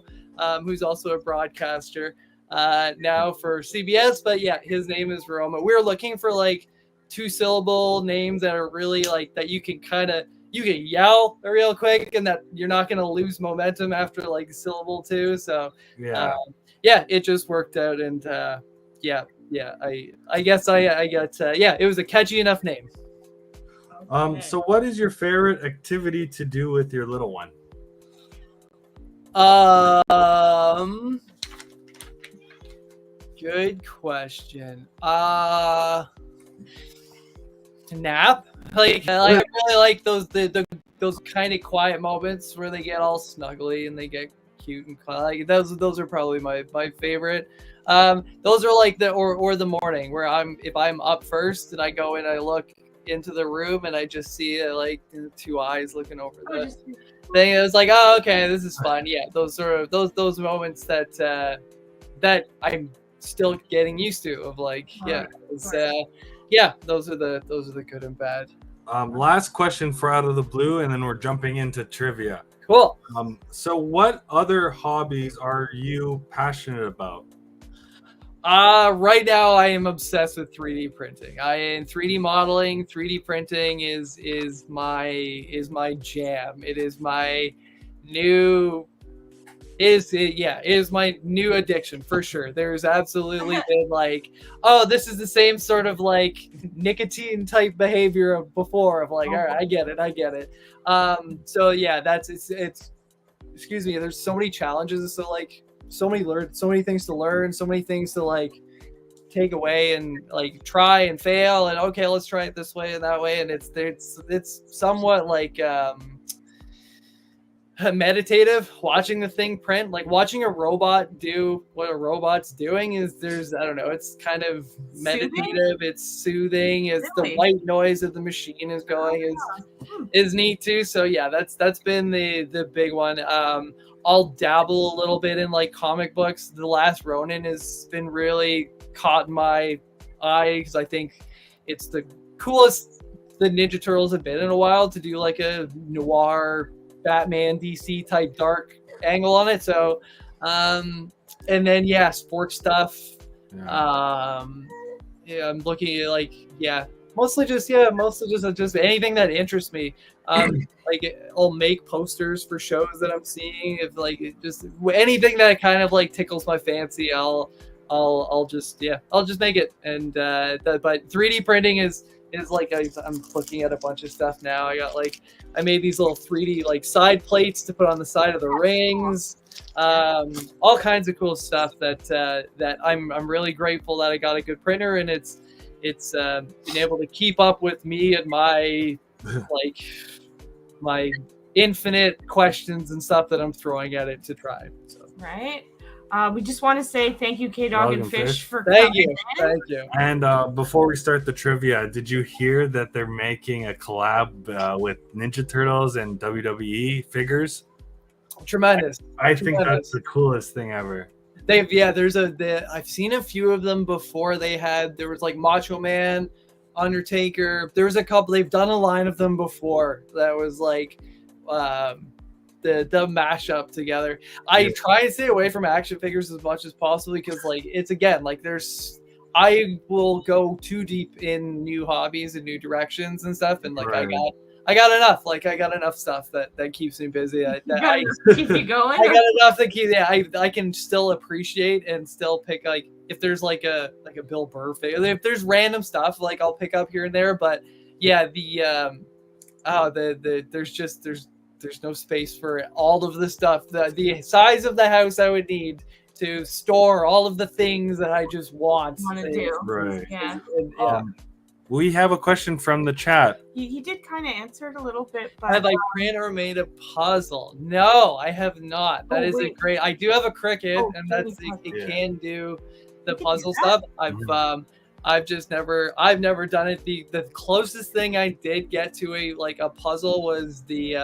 who's also a broadcaster now for CBS. But his name is Romo. We're looking for 2-syllable names that are really that you can yell real quick and that you're not going to lose momentum after syllable 2. So it just worked out, and I guess I got it was a catchy enough name. So what is your favorite activity to do with your little one? Good question. Nap. I really like those those kind of quiet moments where they get all snuggly and they get cute and those are probably my favorite. Those are the morning where if I'm up first and I go and I look into the room and I just see 2 eyes looking over the thing. It was oh, okay, this is fun. Yeah, those sort of those moments that I'm still getting used to of those are the good and bad. Last question for Out of the Blue, and then we're jumping into trivia. Cool. So what other hobbies are you passionate about? Right now I am obsessed with 3D printing. I am 3D modeling. 3D printing is my jam. It is my new it is my new addiction for sure. There's absolutely been this is the same sort of nicotine type behavior of before of all right, I get it. So it's excuse me, there's so many challenges, so so many things to learn, so many things to take away and try and fail, and okay, let's try it this way and that way, and it's somewhat meditative. Watching the thing print, like watching a robot do what a robot's doing is I don't know, it's kind of meditative, it's soothing, it's Really? the white noise of the machine is going is neat too. So yeah, that's been the big one. I'll dabble a little bit in like comic books. The Last Ronin has been really caught my eye because I think it's the coolest the Ninja Turtles have been in a while to do like a noir Batman DC type dark angle on it. So and then yeah, sports stuff. Yeah, I'm looking at like mostly just anything that interests me. Like I'll make posters for shows that I'm seeing. If like just anything that kind of like tickles my fancy, I'll just make it. And but 3D printing is like I'm looking at a bunch of stuff now. I made these little 3D like side plates to put on the side of the rings. All kinds of cool stuff that I'm really grateful that I got a good printer, and it's been able to keep up with me and my my infinite questions and stuff that I'm throwing at it to try. So. Right. We just want to say thank you, K-Dog and Fish, for thank coming Thank you. And before we start the trivia, did you hear that they're making a collab with Ninja Turtles and WWE figures? Tremendous. I think that's the coolest thing ever. I've seen a few of them before. There was like Macho Man, Undertaker. There was a couple. They've done a line of them before that was like the mashup together. I try and stay away from action figures as much as possible because like it's again like I will go too deep in new hobbies and new directions and stuff, and like right. I got enough. Like I got enough stuff that keeps me busy. Keep you going. I got enough that keep. Yeah, I can still appreciate and still pick like if there's like a Bill Burr figure. If there's random stuff like I'll pick up here and there. But yeah, there's no space for all of the stuff. The size of the house I would need to store all of the things that I just want to do. Right. Yeah. We have a question from the chat. He did kind of answer it a little bit, but have I printed or made a puzzle? No, I have not. That is a great. I do have a Cricut, and that's it can do the puzzle stuff. I've never done it. The closest thing I did get to a puzzle was the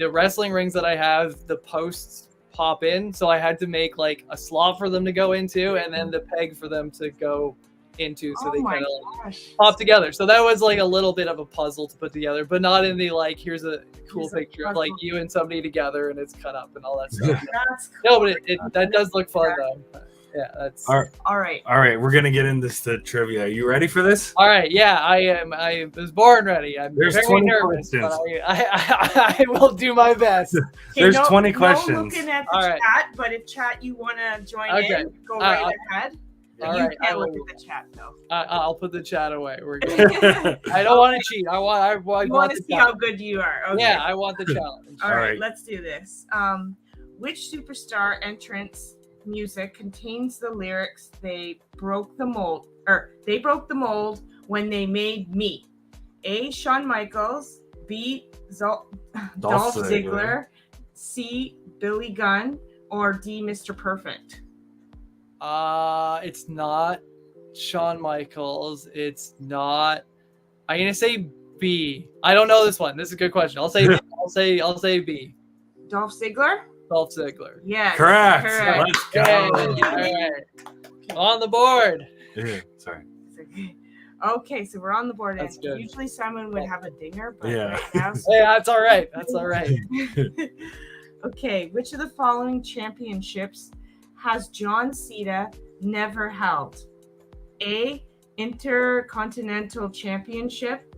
wrestling rings that I have. The posts pop in, so I had to make like a slot for them to go into, and then the peg for them to go into, so they kind of pop together. So that was like a little bit of a puzzle to put together, but not in the like here's a cool picture of like you and somebody together and it's cut up and all that stuff. No, but that does look fun though. Yeah, that's all right. We're gonna get into the trivia. You ready for this? All right. Yeah, I am. I was born ready. I'm very nervous, but I will do my best. There's 20 questions. Looking at the chat, but if chat you want to join in, go right ahead. All you right, can't look at the chat though. I'll put the chat away. We're good. I don't want to cheat. I want to see how good you are. Okay. Yeah, I want the challenge. All right, let's do this. Which superstar entrance music contains the lyrics "They broke the mold" when they made me? A. Shawn Michaels. B. Dolph Ziggler. C. Billy Gunn. Or D. Mr. Perfect. It's not Shawn Michaels. It's not. I'm gonna say B. I don't know this one. This is a good question. I'll say B. Dolph Ziggler. Dolph Ziggler. Yes. Correct. Let's go. All right. On the board. Yeah, sorry. Okay, so we're on the board. That's good. Usually Simon would have a dinger, but yeah. right now, yeah, that's all right. That's all right. Okay, which of the following championships has John Cena never held? A. Intercontinental Championship.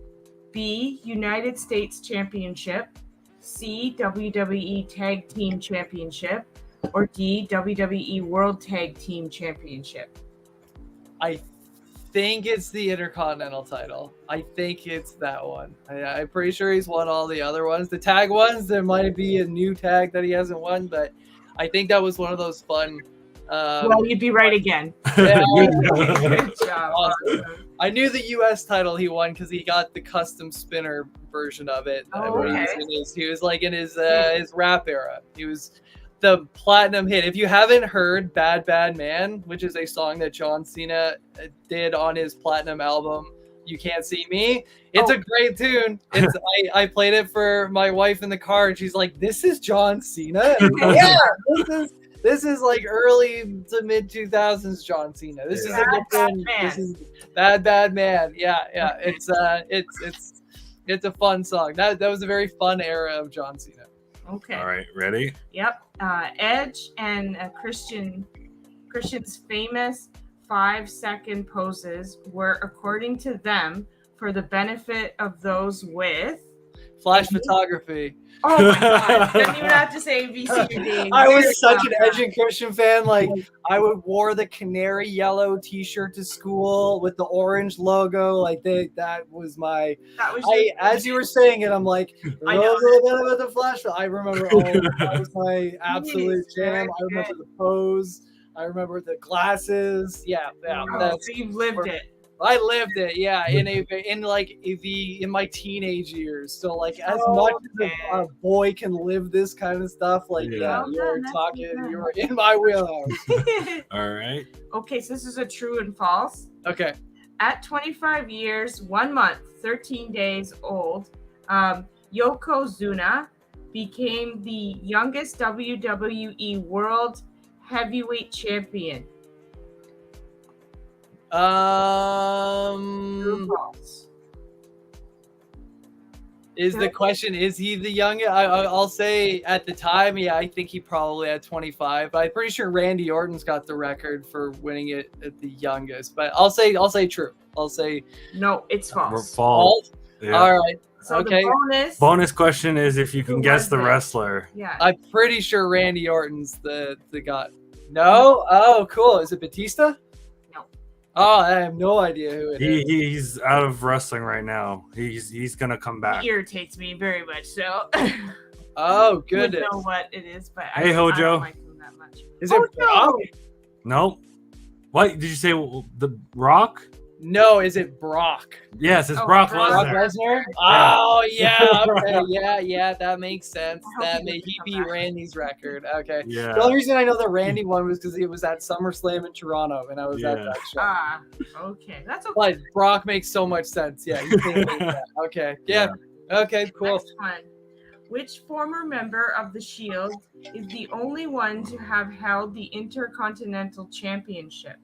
B. United States Championship. C. WWE Tag Team Championship. Or D. WWE World Tag Team Championship. I think it's the Intercontinental title. I think it's that one. I'm pretty sure he's won all the other ones. The tag ones, there might be a new tag that he hasn't won, but I think that was one of those fun. Well, you'd be right again. Yeah. Good job. Awesome. I knew the U.S. title he won because he got the custom spinner version of it. Oh, okay. He was like in his rap era. He was the platinum hit. If you haven't heard "Bad Bad Man," which is a song that John Cena did on his platinum album, "You Can't See Me," it's a great tune. It's I played it for my wife in the car, and she's like, "This is John Cena." Yeah, this is like early to mid 2000s John Cena. This is a different. This is Bad Bad Man. Yeah. It's a fun song. That was a very fun era of John Cena. Okay. All right, ready? Yep. Edge and Christian's famous 5-second poses were, according to them, for the benefit of those with flash photography. Oh my god! Didn't even have to say ABCD. I was such an Edge and Christian fan. Like I would wore the canary yellow T-shirt to school with the orange logo. Like that was my. That was as you were saying it, I'm like, I know. with the flash. I remember that was my absolute jam. I remember the pose. I remember the glasses. Yeah. So you've lived it. I lived it, yeah, in my teenage years. So like as much as a boy can live this kind of stuff, like you're in my wheelhouse. All right. Okay, so this is a true and false. Okay. At 25 years, 1 month, 13 days old, Yokozuna became the youngest WWE World Heavyweight Champion. True or false? Is the question, is he the youngest? I'll say at the time, yeah, I think he probably had 25, but I'm pretty sure Randy Orton's got the record for winning it at the youngest. But I'll say true. I'll say no, it's false. False. Yeah. All right. So okay. The bonus question is if you can guess the wrestler. Yeah. I'm pretty sure Randy Orton's the guy. No? Oh, cool. Is it Batista? Oh, I have no idea who it is. He's out of wrestling right now. He's gonna come back. He irritates me very much. So. Oh goodness. I don't know what it is, but hey, Hojo. I don't like him that much. Is it Brock? Nope. What did you say? The Rock? No, is it Brock? Yes, it's Brock Lesnar. Brock Lesnar? Oh yeah, okay, yeah, that makes sense. He beat Randy's record. Okay. Yeah. The only reason I know the Randy one was because it was at SummerSlam in Toronto, and I was at that show. Ah, okay, that's okay. But Brock makes so much sense. Yeah. You can't make that. Okay. Yeah. Okay. Cool. Next one. Which former member of the Shield is the only one to have held the Intercontinental Championship?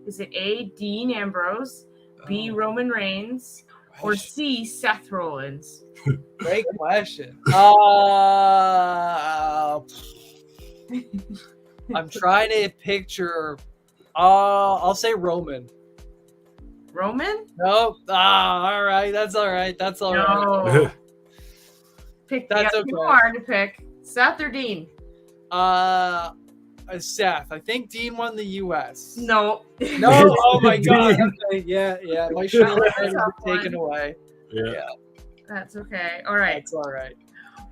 Is it A, Dean Ambrose, B, Roman Reigns, or C, Seth Rollins? Great question. I'm trying to picture. I'll say Roman. Roman? Nope. All right. That's all right. No. Pick. That's okay. 2 more to pick. Seth or Dean? Seth. I think Dean won the U.S. No. Oh my God. Okay. Yeah. My shield was taken away. Yeah. That's okay. All right. That's all right.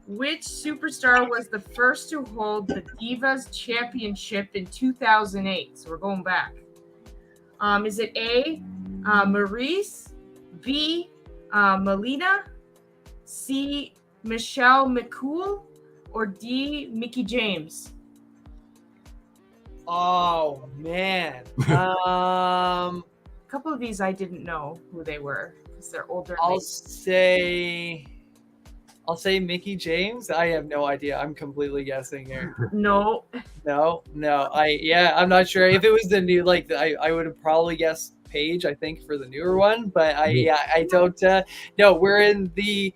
Which superstar was the first to hold the Divas Championship in 2008? So we're going back. Is it A, Maurice, B, Melina, C, Michelle McCool, or D, Mickey James? Oh man. A couple of these I didn't know who they were because they're older. I'll say Mickey James. I have no idea. I'm completely guessing here. No. I'm not sure. If it was the new, I would have probably guessed Paige, I think, for the newer one. But I don't. No, we're in the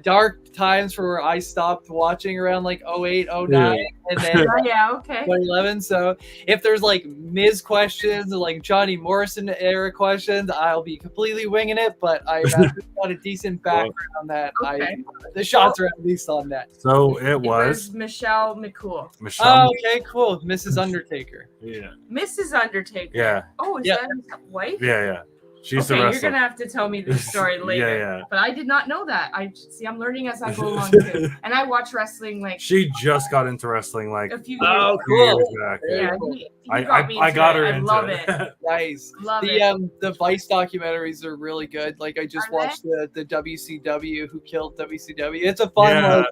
dark times where I stopped watching around 08, 09, and then okay. 2011. So if there's Miz questions or Johnny Morrison era questions, I'll be completely winging it. But I've got a decent background on that. Okay. The shots are at least on that. So it was Michelle McCool. Oh, okay, cool. Mrs. Undertaker. Yeah. Mrs. Undertaker. Yeah. Oh, is that his wife? Yeah. She's the Okay, you're wrestler. gonna have to tell me this story later. Yeah. But I did not know that. I'm learning as I go along too. And I watch wrestling like She just got into wrestling like a few years. Oh, a few years cool. back. Very Yeah, cool. he got me I into got it. her I into love it. it. Nice. Love it. The Vice documentaries are really good. Like I just Are they? watched the WCW Who Killed WCW. It's a fun Yeah.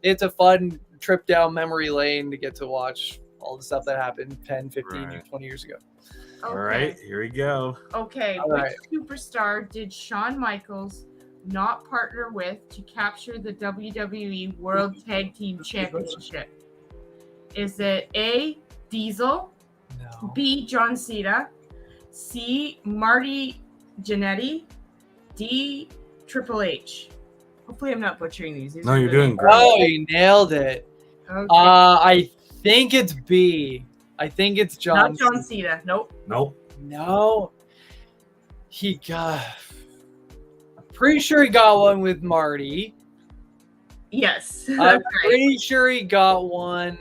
it's a fun trip down memory lane to get to watch all the stuff that happened 10, 15, Right. 20 years ago. All right, here we go. Okay, All which right. superstar did Shawn Michaels not partner with to capture the WWE World Tag Team Championship? Is it A, Diesel, No. B, John Cena, C, Marty Jannetty, D, Triple H? Hopefully I'm not butchering these. These No, are you're really- doing great. Oh, you nailed it. Okay. I think it's B. I think it's John. Not John Cena. Nope. Nope. No. He got. I'm pretty sure he got one with Marty. Yes. I'm That's right. pretty sure he got one.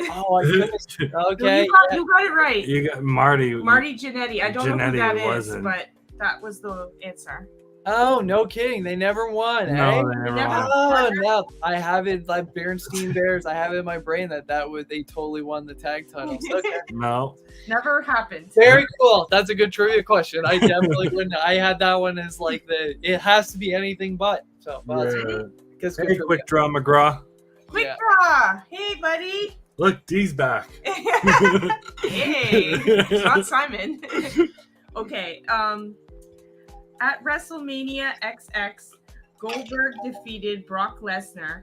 Oh, I couldn't. No, Okay. you got it right. You got Marty. Marty Jannetty. I don't know who Jannetty that is, wasn't. but that was the answer. Oh, no kidding. They never won. No, eh? they never never- won. Oh no! I have it like Bernstein Bears. I have it in my brain that they totally won the tag titles. Okay, No. Never happened. very cool. That's a good trivia question. I definitely wouldn't. I had that one as like it has to be anything but. So well, that's Yeah. good. That's good Hey, trivia. quick draw, McGraw. Quick Yeah. draw. Hey, buddy. Look, D's back. Hey, not Simon. Okay. At WrestleMania XX, Goldberg defeated Brock Lesnar,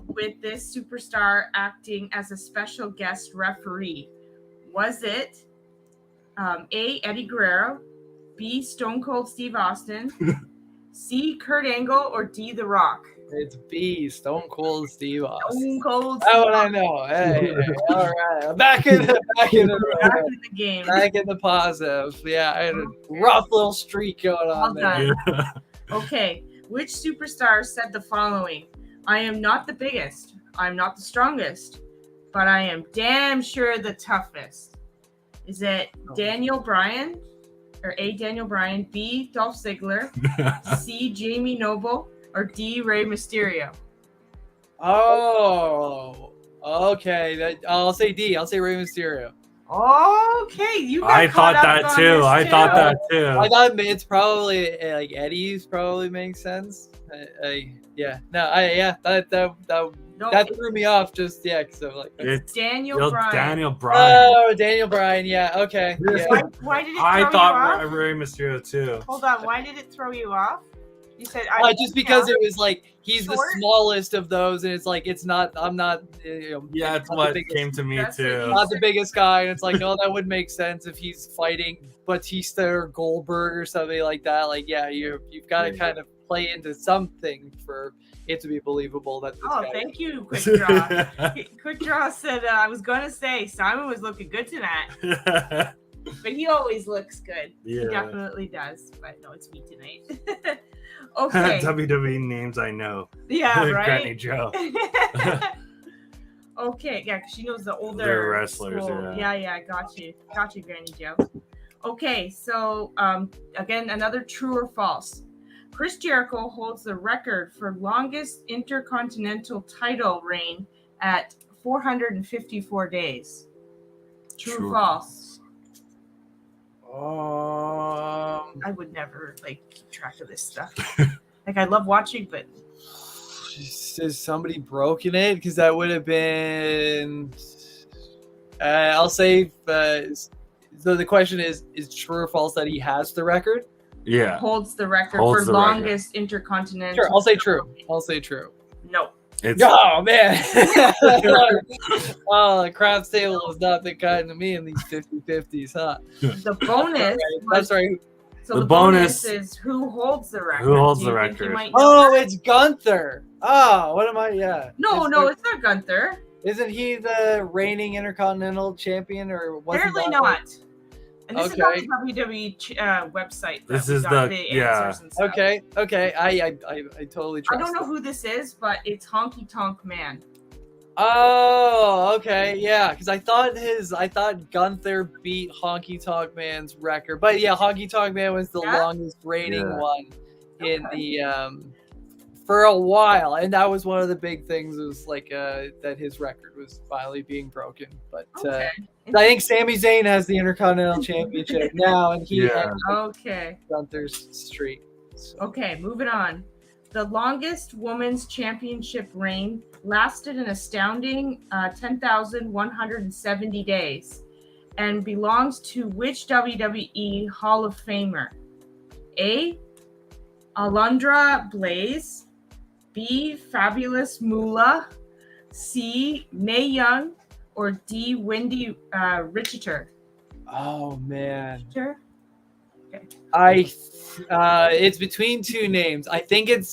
with this superstar acting as a special guest referee. Was it A, Eddie Guerrero, B, Stone Cold Steve Austin, C, Kurt Angle, or D, The Rock? It's B. Stone Cold Steve Austin. Stone Cold That Steve one I know. Hey, all right. Back in the back in the game. back in the positive. Yeah, I had a rough little streak going Well on there. done. Yeah. Okay, which superstar said the following? I am not the biggest, I'm not the strongest, but I am damn sure the toughest. Is it Daniel Bryan, or A, Daniel Bryan, B, Dolph Ziggler, C, Jamie Noble, or D, Rey Mysterio? Oh, okay. I'll say D. I'll say Rey Mysterio. Okay, you got I caught thought up that on too. this I thought that too. I thought it's probably like Eddie's probably makes sense. Yeah. No. No, That threw me off. Just yeah. Because I'm like. It's Daniel Bryan. Daniel Bryan. Oh, Daniel Bryan. Yeah. Okay. Yeah. Why did it throw I you thought off? Rey Mysterio too. Hold on, why did it throw you off? You said Just because it was like he's Short? the smallest of those, and it's like it's not. I'm not. Yeah, it's not the what biggest- came to me That's too. Not the biggest guy, and it's like, no, that would make sense if he's fighting Batista or Goldberg or something like that. Like, yeah, you've got to kind of play into something for it to be believable that this Oh, guy. thank you, Quick Draw. Quick Draw said, I was going to say Simon was looking good tonight, but he always looks good. He Yeah. definitely does. But no, it's me tonight. Okay. WWE names I know. Yeah, Granny right? Joe. Okay, yeah, 'cause she knows the older They're wrestlers, school. yeah. Yeah, got you, Granny Joe. Okay, so again, another true or false. Chris Jericho holds the record for longest intercontinental title reign at 454 days. True or false? I would never keep track of this stuff. I love watching, but Has somebody broken it? Because that would have been. I'll say. So the question is true or false that he has the record? Yeah. holds the record Holds for the record. longest intercontinental. Sure, I'll say true. I'll say true. No. It's Oh man! Oh, the craps table was not that kind to me in these 50-50s, huh? The bonus. That's right. So The the bonus bonus- is who holds the record. Who holds Do you the think you record? might know Oh, that? it's Gunther. Oh, what am I? Yeah. No, it's not Gunther. Isn't he the reigning Intercontinental Champion, or wasn't Apparently that not. And this Okay. is on the WWE website. that This we is got the- yeah. answers and stuff. Okay. I totally I trust. don't know it. who this is, but it's Honky Tonk Man. Oh, okay, yeah. Because I thought Gunther beat Honky Tonk Man's record, but yeah, Honky Tonk Man was the Yeah? longest reigning Yeah. one in Okay. the for a while, and that was one of the big things. Was like that his record was finally being broken. But Okay. I think Sami Zayn has the Intercontinental Championship now, and he Yeah. ended Okay. Gunther's streak. So. Okay, moving on. The longest women's championship reign lasted an astounding 10,170 days and belongs to which WWE Hall of Famer? A. Alundra Blaze. B. Fabulous Moolah. C. Mae Young. Or D. Wendy Richter. Oh man. Sure. It's between two names. I think it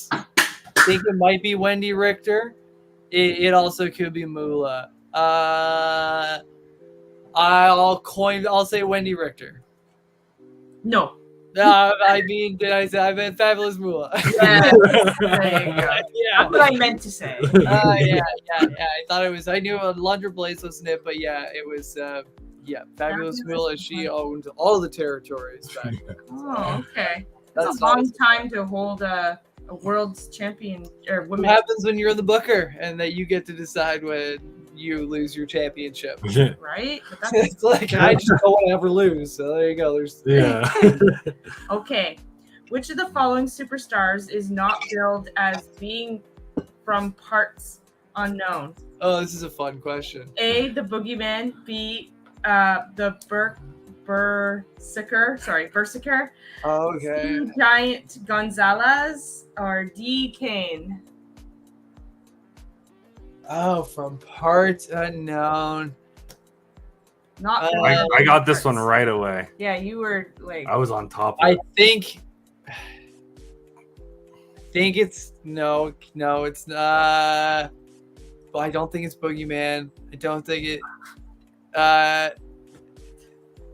might be Wendy Richter. It also could be Moolah. I'll say Wendy Richter. No. I mean, did I say I meant Fabulous Moolah? Yes, there you go. Yeah. That's what I meant to say. Yeah. I thought it was. I knew Alundra Blaze wasn't it, but yeah, it was. Fabulous Moolah. She owned all the territories back then. Oh, okay. That's That's a long time to hold a world's champion or What women's. happens when you're the booker and that you get to decide when you lose your championship? Right? But that's It's like I just don't want to ever lose. So there you go. There's Yeah. okay. Which of the following superstars is not billed as being from parts unknown? Oh, this is a fun question. A. The Boogeyman. B. The Berserker. Okay. C. Giant Gonzalez. Or D. Kane. Oh, from parts unknown. Not billed I as I got this parts. one right away. Yeah, you were like. I was on top of I it. think it's no, it's not. Well, I don't think it's Boogeyman. I don't think it.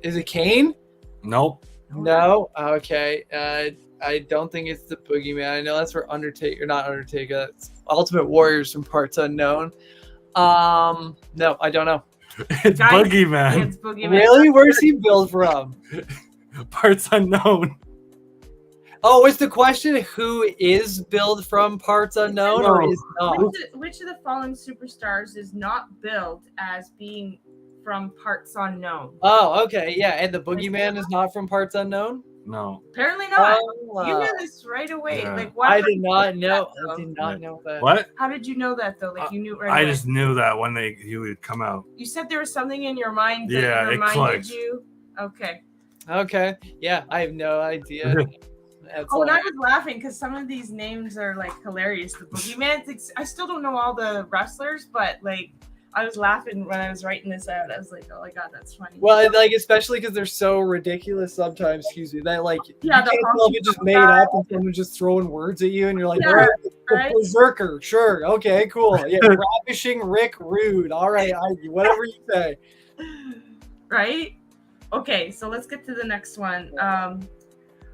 Is it Kane? Nope. No. Okay. I don't think it's the Boogeyman. I know that's for Undertaker, not Undertaker. That's Ultimate Warriors from Parts Unknown. No, I don't know. It's Guys, Boogeyman. It's Boogeyman. Really? Where's he billed from? Parts unknown. Oh, is the question who is billed from Parts Unknown or is not? Which of the following superstars is not billed as being from parts unknown? Oh, okay, yeah, and the Boogeyman is not from Parts Unknown. No. Apparently not. Oh, You knew this right away. Yeah. Like, why? I did not know. though? I did not know that. What? How did you know that though? Like you knew right I away. just knew that when he would come out. You said there was something in your mind that Yeah, it reminded clicked. you. Okay. Okay, yeah, I have no idea. That's Oh, and I like- was laughing because some of these names are like hilarious. The Boogeyman. I still don't know all the wrestlers, but like I was laughing when I was writing this out. I was like, oh my god, that's funny. Well, like especially because they're so ridiculous sometimes. Excuse me. That like Yeah, you the can't tell if honky it's just tonk made guy. up and someone's just throwing words at you, and you're like, Yeah, all right, right? Berserker, sure, okay, cool. Yeah, ravishing Rick Rude. All right, whatever you say. Right? Okay, so let's get to the next one.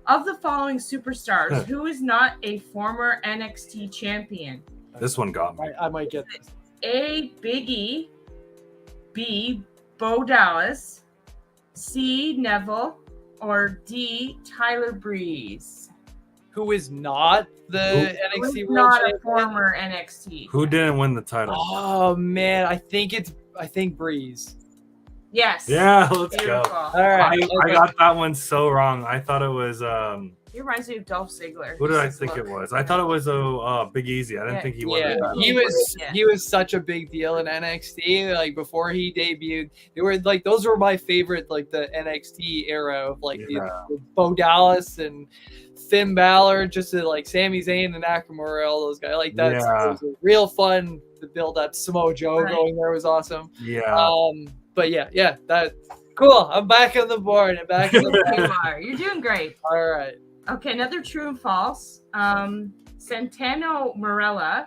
Of the following superstars, who is not a former NXT champion? This one got me. I might get this. A. Big E. B. Bo Dallas. C. Neville. Or D. Tyler Breeze. Who is not the Who NXT is World not a Champion? former NXT. Who didn't win the title? Oh man, I think Breeze. Yes. Yeah, let's Beautiful. go. All right, I got that one so wrong. I thought it was He reminds me of Dolph Ziggler. who did I Just think look. it was? I thought it was Big Easy. I didn't Yeah. think he won Yeah, the title. he was such a big deal in NXT. Like before he debuted, they were like those were my favorite, like the NXT era of like Yeah. the Bo Dallas and Finn Balor, just to, like Sami Zayn and Nakamura, all those guys. Like that's Yeah. it was real fun to build up. Samoa Joe Right. going there was awesome. Yeah. But yeah, that cool. I'm back on the board and back on the You board. are. You're doing great. All right. Okay, another true and false. Santino Marella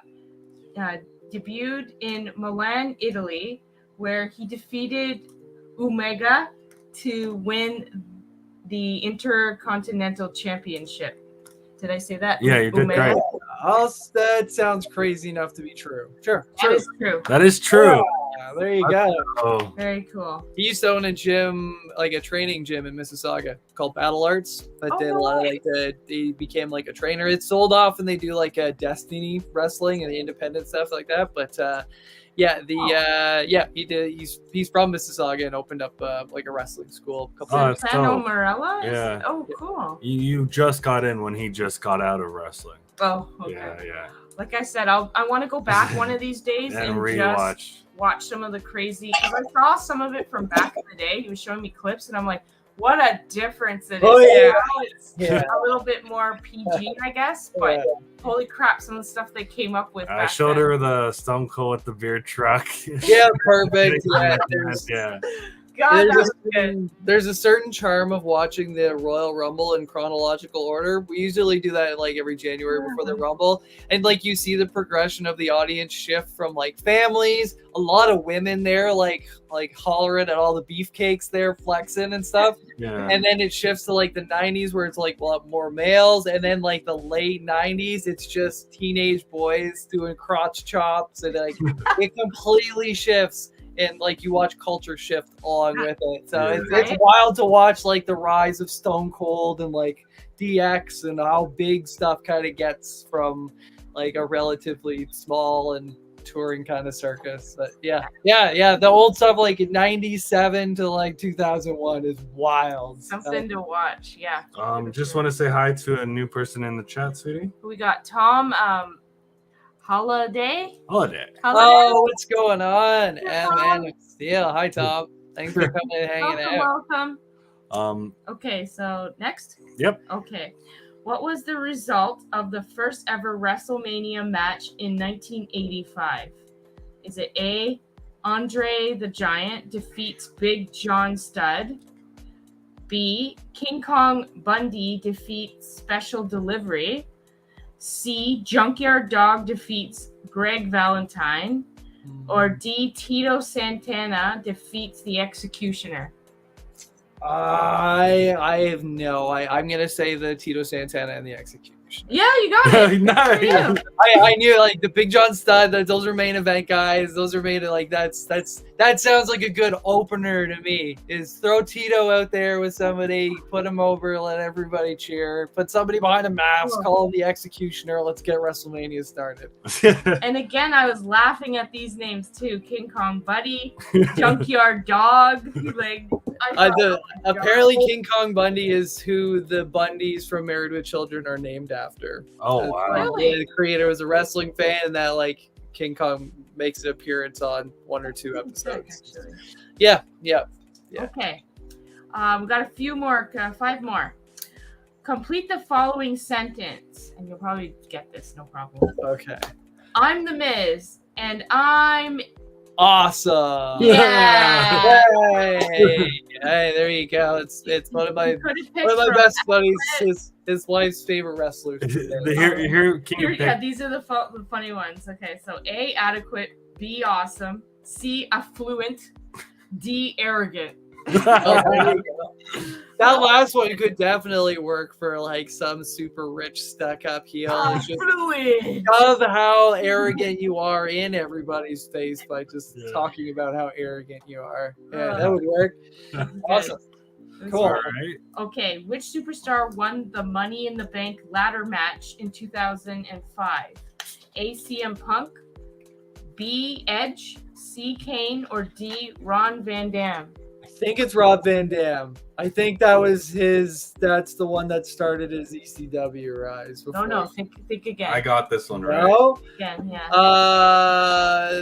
debuted in Milan, Italy, where he defeated Omega to win the Intercontinental Championship. Did I say that? Yeah, you did Omega? great. That sounds crazy enough to be true. Sure. That is true. That is true. Yeah, there you go. Oh, Very cool. He used to own a gym, like a training gym in Mississauga called Battle Arts. That did a lot of like they became like a trainer. It's sold off and they do like a Destiny wrestling and the independent stuff like that. But he did. He's from Mississauga and opened up like a wrestling school. that's Plano dope. Morella? Yeah. Oh, cool. You just got in when he just got out of wrestling. Oh, okay. Yeah. Like I said, I want to go back one of these days And and rewatch. just watch some of the crazy. Because I saw some of it from back in the day. He was showing me clips, and I'm like, what a difference it is. Oh, yeah. Now it's a little bit more PG, I guess. But holy crap, some of the stuff they came up with. I back showed then. her the Stone Cold with the beer truck. Yeah, perfect. Yeah, Yeah. God, that was good. There's a certain charm of watching the Royal Rumble in chronological order. We usually do that like every January before the Rumble. And like you see the progression of the audience shift from like families, a lot of women there like hollering at all the beefcakes there, flexing and stuff. Yeah. And then it shifts to like the 90s where it's like a lot more males. And then like the late 90s, it's just teenage boys doing crotch chops. And like it completely shifts. And like you watch culture shift along with it, so it's wild to watch like the rise of Stone Cold and like DX and how big stuff kind of gets from like a relatively small and touring kind of circus. But yeah, the old stuff like in '97 to like 2001 is wild. Something to watch, yeah. Just want to say hi to a new person in the chat, sweetie. We got Tom. Holiday. Oh, what's going on? And yeah, hi Tom. Thanks for coming and hanging out. Welcome. Okay, so next. Yep. Okay. What was the result of the first ever WrestleMania match in 1985? Is it A, Andre the Giant defeats Big John Studd? B, King Kong Bundy defeats Special Delivery? C, Junkyard Dog defeats Greg Valentine? Or D, Tito Santana defeats the Executioner? I have no. I'm gonna say the Tito Santana and the Executioner. Yeah, you got it. Nice. I knew like the Big John Studd. Those are main event guys. Those are made like that sounds like a good opener to me. Is throw Tito out there with somebody, put him over, let everybody cheer, put somebody behind a mask, call him the Executioner. Let's get WrestleMania started. And again, I was laughing at these names too: King Kong Buddy, Junkyard Dog. Like apparently King Kong Bundy is who the Bundys from Married with Children are named after. Oh wow! Really? Yeah, the creator was a wrestling fan, and that like King Kong makes an appearance on 1 or 2 episodes. Yeah. Okay, we got a few more, 5 more. Complete the following sentence, and you'll probably get this, no problem. Okay. I'm the Miz, and I'm awesome. Yeah. Hey, there you go. It's one of my best buddies. His wife's favorite wrestlers. Here, these are the funny ones. Okay, so A, adequate. B, awesome. C, affluent. D, arrogant. That last one could definitely work for like some super rich stuck-up heel. Absolutely. Of how arrogant you are in everybody's face by just talking about how arrogant you are. Yeah, that would work. Awesome. Cool. All right. Okay, which superstar won the Money in the Bank ladder match in 2005? A, CM Punk, B, Edge, C, Kane, or D, Ron Van Dam? I think it's Rob Van Dam. I think that's the one that started his ECW rise. No, think again. I got this one right. No? Again, yeah.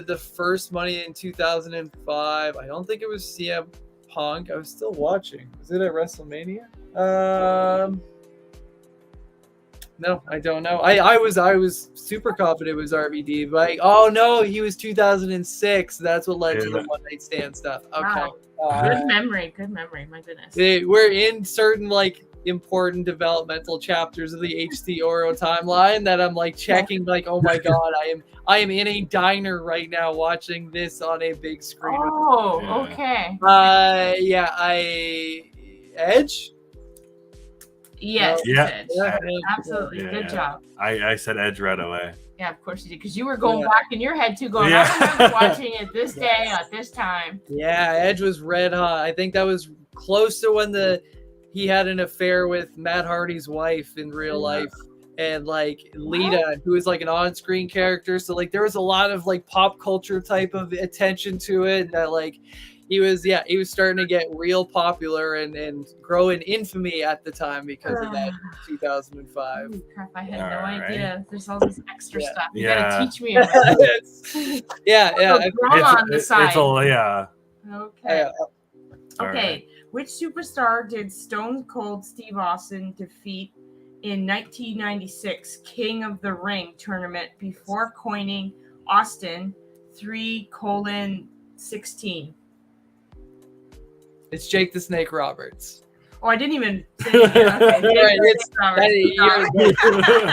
The first Money in 2005. I don't think it was CM Punk. I was still watching. Was it at WrestleMania? No, I don't know. I was super confident it was RVD, but oh no, he was 2006. That's what led to the one night stand stuff. Okay. Wow. Good memory. My goodness. We're in certain like important developmental chapters of the HC Oro timeline that I'm like checking like, oh my god, I am in a diner right now watching this on a big screen. Oh, okay. Edge. Yes, Yeah. Edge. Yeah. Absolutely. Yeah, Good yeah. job. I said Edge right away. Yeah, of course you did, because you were going Yeah. back in your head too, going, Yeah. I remember watching it this day Yes. at this time. Yeah, Edge was red hot. I think that was close to when he had an affair with Matt Hardy's wife in real life, and like Lita, who is like an on-screen character. So like there was a lot of like pop culture type of attention to it, and that like he was starting to get real popular and grow in infamy at the time because of that 2005. Holy crap, I had All no right. idea. There's all this extra Yeah. stuff. You Yeah. gotta teach me about it. yeah. Drama on the side. It's a, yeah. Okay. All Okay. right. Which superstar did Stone Cold Steve Austin defeat in 1996 King of the Ring tournament before coining Austin 3:16? It's Jake the Snake Roberts. Oh, I didn't even say it.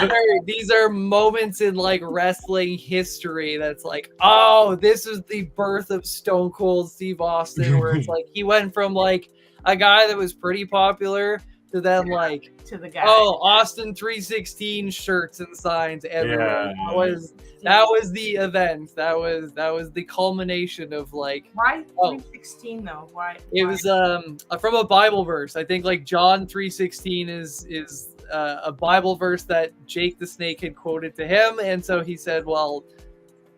Okay. These are moments in like wrestling history that's like, oh, this is the birth of Stone Cold Steve Austin, where it's like he went from like a guy that was pretty popular to then like to the guy. Oh, Austin 316 shirts and signs everywhere. Yeah. That was the event. That was the culmination of like. Why 316 though? Why? It was from a Bible verse. I think like John 3:16 is a Bible verse that Jake the Snake had quoted to him, and so he said, "Well,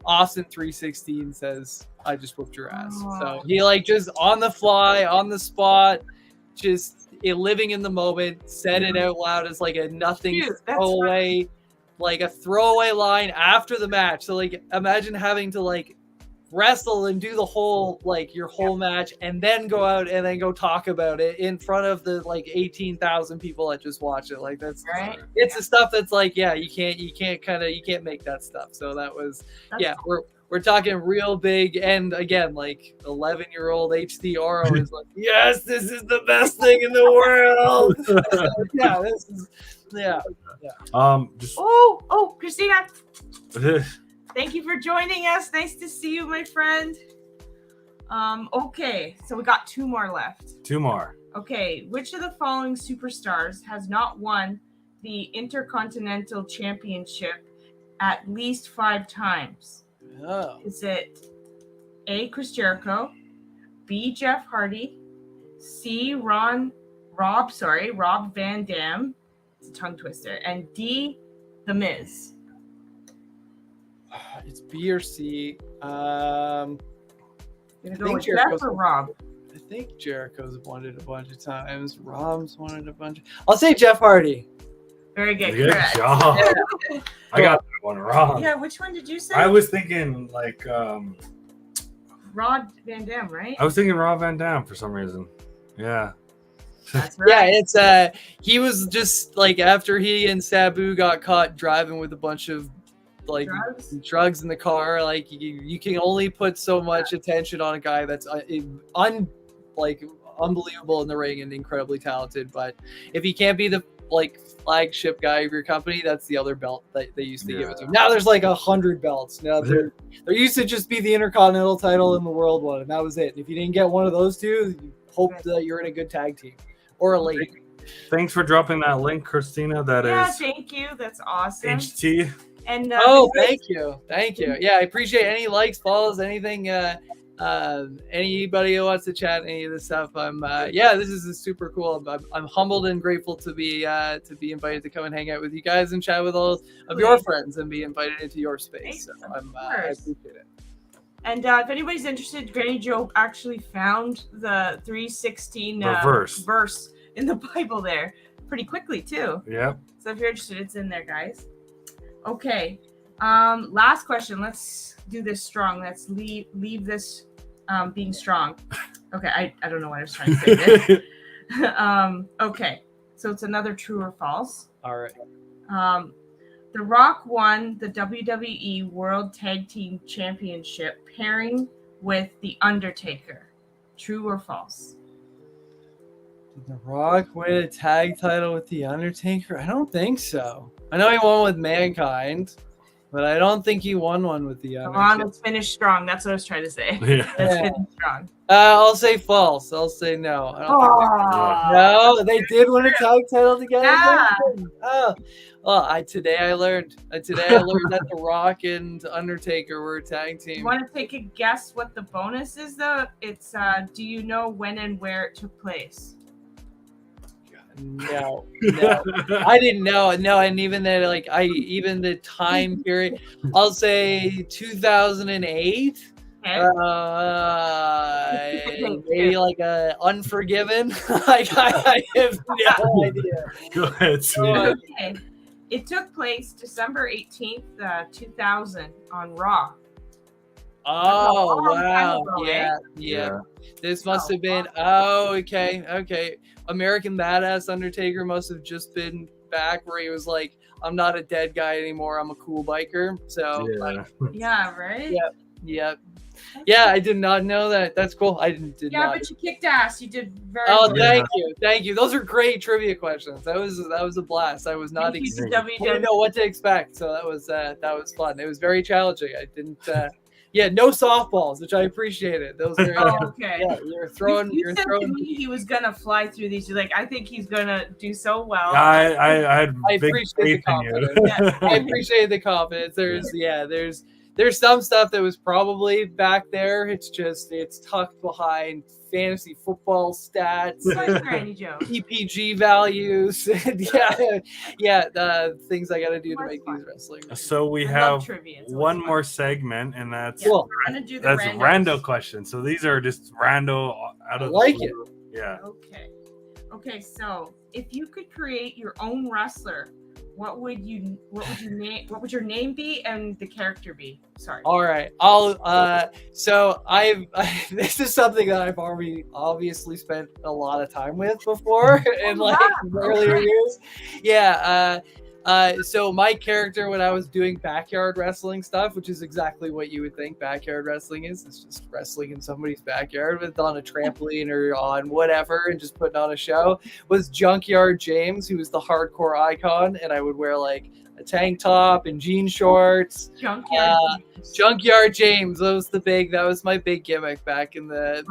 Austin 3:16 says I just whooped your ass." Oh. So he like just on the fly, on the spot, just living in the moment, said it out loud as like a nothing throwaway, like a throwaway line after the match. So like imagine having to like wrestle and do the whole like your whole match and then go out and then go talk about it in front of the like 18,000 people that just watch it. Like that's right. It's the stuff that's like, yeah, you can't make that stuff. So that's we're talking real big, and again, like 11-year-old HD ORO is like, yes, this is the best thing in the world. Yeah, this is Just Christina, thank you for joining us. Nice to see you, my friend. Okay, so we got 2 more left. 2 more. Okay, which of the following superstars has not won the Intercontinental Championship at least 5 times? Oh. Is it A, Chris Jericho, B, Jeff Hardy, C, Rob Van Dam, it's a tongue twister, and D, The Miz? It's B or C. Gonna go with Jeff or Rob? I think Jericho's won it a bunch of times. Rob's won it a bunch. I'll say Jeff Hardy. Very good. Good job. Yeah. I got that one wrong. Yeah, which one did you say? I was thinking like Rod Van Dam, right? I was thinking Rob Van Dam for some reason. Yeah. That's right. Yeah, it's he was just like after he and Sabu got caught driving with a bunch of like drugs in the car. Like you can only put so much attention on a guy that's unbelievable in the ring and incredibly talented. But if he can't be the like flagship guy of your company, that's the other belt that they used to give it to. Now there's like 100 belts. Now there used to just be the Intercontinental title and the World one, and that was it. And if you didn't get one of those two, you hope that you're in a good tag team or a lady. Thanks for dropping that link, Christina. Thank you. That's awesome. HT. And thank you. Yeah, I appreciate any likes, follows, anything. Anybody who wants to chat any of this stuff. This is super cool. I'm humbled and grateful to be invited to come and hang out with you guys and chat with all of your friends and be invited into your space. So I appreciate it. And if anybody's interested, Granny Joe actually found the 316 verse in the Bible there pretty quickly too. Yep. So if you're interested, it's in there, guys. Okay. Last question. Let's do this strong. Let's leave this being strong. Okay, I don't know what I was trying to say there. Okay, so it's another true or false. All right. The Rock won the WWE World Tag Team Championship pairing with The Undertaker. True or false? Did The Rock win a tag title with The Undertaker? I don't think so. I know he won with Mankind. but I don't think he won one with the Come on, let's finish strong. That's what I was trying to say. Yeah. Let's finish strong. I'll say false. I'll say no. I don't think no, they did win a tag title together. Yeah. Oh, well, today I learned that The Rock and Undertaker were a tag You team. want to take a guess what the bonus is, though? It's do you know when and where it took place? No, I didn't know. No, and even that, like, even the time period, I'll say 2008. Okay. Maybe like Unforgiven. Like I have no idea. Go ahead, Sweetie. Okay. It took place December 18th, 2000 on Raw. Oh long time wow! ago, Yeah. This must have been. Oh, okay. American Badass Undertaker must have just been back where he was like, "I'm not a dead guy anymore. I'm a cool biker." So Yeah, right? Yep. Yeah, I did not know that. That's cool. I did Yeah, not. but you kicked ass. You did very Oh, well. thank you. Those are great trivia questions. That was a blast. I was not Thank you to didn't know what to expect, so that was fun. It was very challenging. I didn't. No softballs, which I appreciated. Those were okay. Yeah, you're throwing. You said to me he was gonna fly through these. You're like, I think he's gonna do so well. I had I big appreciate the faith in confidence. you. I appreciate the confidence. There's some stuff that was probably back there. It's tucked behind fantasy football stats, Granny Joe. PPG values, and the things I got to do to make these wrestling. So we have one more segment, and that's rando questions. So these are just rando out of like it. Yeah. Okay. So if you could create your own wrestler, what would your name be and the character be? Sorry. All right. So this is something that I've already obviously spent a lot of time with before in earlier years. Yeah. So my character when I was doing backyard wrestling stuff, which is exactly what you would think backyard wrestling is, it's just wrestling in somebody's backyard on a trampoline or on whatever and just putting on a show, was Junkyard James, who was the hardcore icon, and I would wear like a tank top and jean shorts. Junkyard James. That was my big gimmick back in the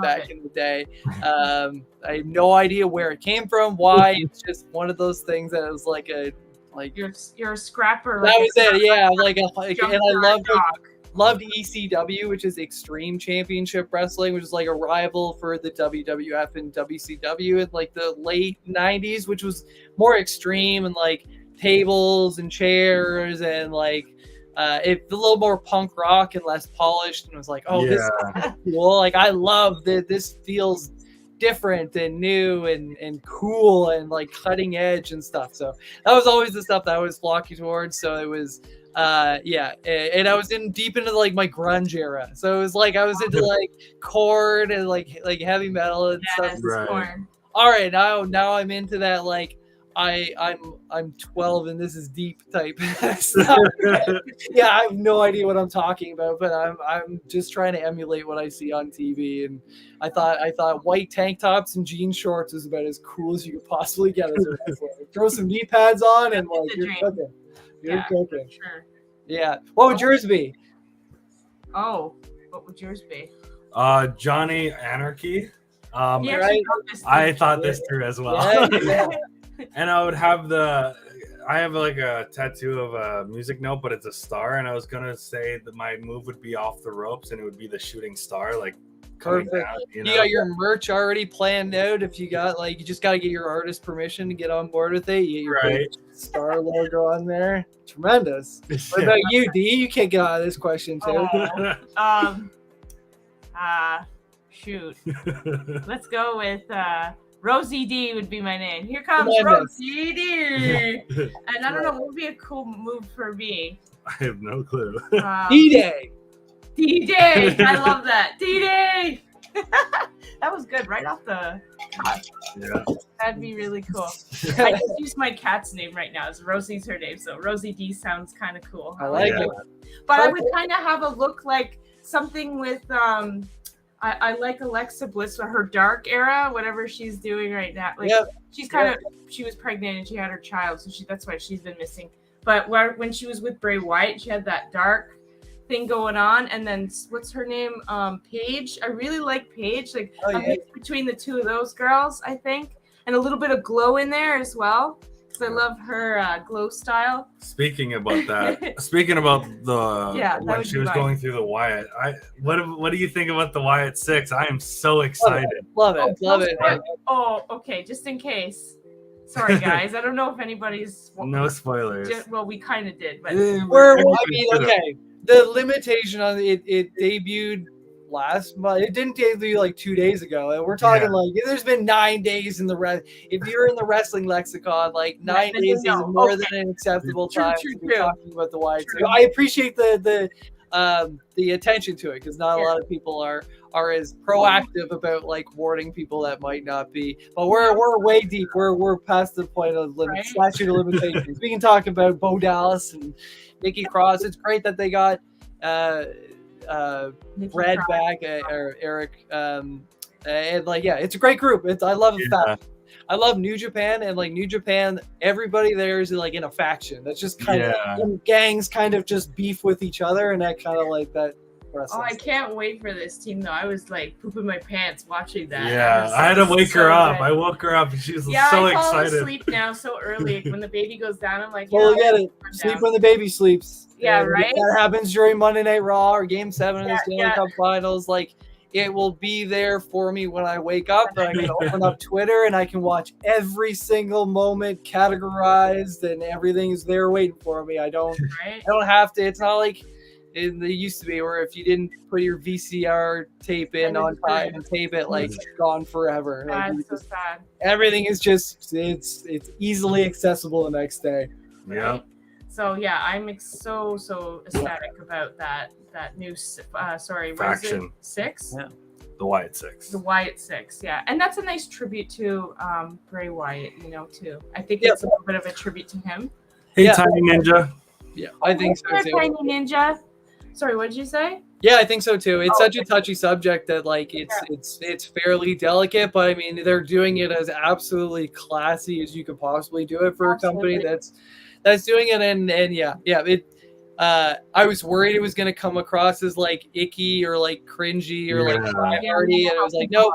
day. I have no idea where it came from, why. It's just one of those things that was like you're a scrapper. That was it, yeah. And I loved ECW, which is Extreme Championship Wrestling, which is like a rival for the WWF and WCW in like the late 90s, which was more extreme and like tables and chairs and like it's a little more punk rock and less polished, and it was like, this is cool. Like I love that this feels different and new and cool and like cutting edge and stuff. So that was always the stuff that I was flocking towards. So it was and I was deep into like my grunge era. So it was like I was into like Korn and like heavy metal and stuff. All right, now I'm into that like I'm 12 and this is deep type stuff. Yeah, I have no idea what I'm talking about, but I'm just trying to emulate what I see on TV. And I thought white tank tops and jean shorts was about as cool as you could possibly get as a wrestler. Throw some knee pads on and like you're cooking. You're cooking. Sure. Yeah. What would yours be? Oh, what would yours be? Johnny Anarchy. Right? I thought this through as well. Yeah. And I would have I have like a tattoo of a music note, but it's a star. And I was going to say that my move would be off the ropes and it would be the shooting star. Like, perfect. Down, you got your merch already planned out. If you got you just got to get your artist permission to get on board with it. You get your star logo on there. Tremendous. What about you, D? You can't get out of this question too. Shoot. Let's go with Rosie D would be my name. Here comes Rosie D. And I don't know what would be a cool move for me. I have no clue. D-Day. D-Day. I love that. D-Day. That was good. Right off the top. Yeah. That'd be really cool. I just use my cat's name right now. Rosie's her name. So Rosie D sounds kind of cool. I like it. But I would kind of have a look like something with I like Alexa Bliss for her dark era, whatever she's doing right now. Like she's she was pregnant and she had her child, so that's why she's been missing. But when she was with Bray Wyatt, she had that dark thing going on. And then what's her name? Paige. I really like Paige. Like a mix between the two of those girls, I think, and a little bit of glow in there as well. Because I love her glow style. Speaking about that, speaking about the when she was going through the Wyatt, what do you think about the Wyatt 6? I am so excited. Love it. Oh, okay. Just in case. Sorry, guys. I don't know if anybody's. No spoilers. Well, we kind of did, but okay. The limitation on it debuted last month. It didn't debut like 2 days ago, and we're talking like there's been 9 days in the if you're in the wrestling lexicon, like 9 days is more than an acceptable time to be talking about the Wyatt. So I appreciate the attention to it, because not a lot of people are as proactive about like warning people that might not be. But we're way deep. We're past the point of statute of limitations. We can talk about Bo Dallas and Nikki Cross. It's great that they got Red back or Eric, and like it's a great group. I love it. I love New Japan, and like New Japan, everybody there is like in a faction. That's just kind of gangs kind of just beef with each other, and I kind of like that. Oh, I can't wait for this team though. I was like pooping my pants watching that. Yeah, I had to wake her up. I woke her up and she was so excited. I fall asleep now so early. When the baby goes down, I'm like, well, get it. Sleep when the baby sleeps. Yeah, right. That happens during Monday Night Raw or Game 7 of the Stanley Cup Finals. Like, it will be there for me when I wake up, and I can open up Twitter and I can watch every single moment categorized, and everything is there waiting for me. I don't have to. It's not like it used to be, where if you didn't put your VCR tape in on time and tape it, like, it's gone forever. That's so sad. Everything is just it's easily accessible the next day. Yeah. So yeah, I'm so ecstatic about that new faction. What is it? 6? Yeah. The Wyatt 6. The Wyatt 6, yeah. And that's a nice tribute to Bray Wyatt, too. I think it's a little bit of a tribute to him. Hey, Tiny Ninja. Yeah, I think so too. Tiny Ninja. Sorry, what did you say? Yeah, I think so too. It's such a touchy subject that like it's fairly delicate, but I mean they're doing it as absolutely classy as you could possibly do it for a company that's doing it, and I was worried it was going to come across as like icky or like cringy or like tryhardy, and I was like, no,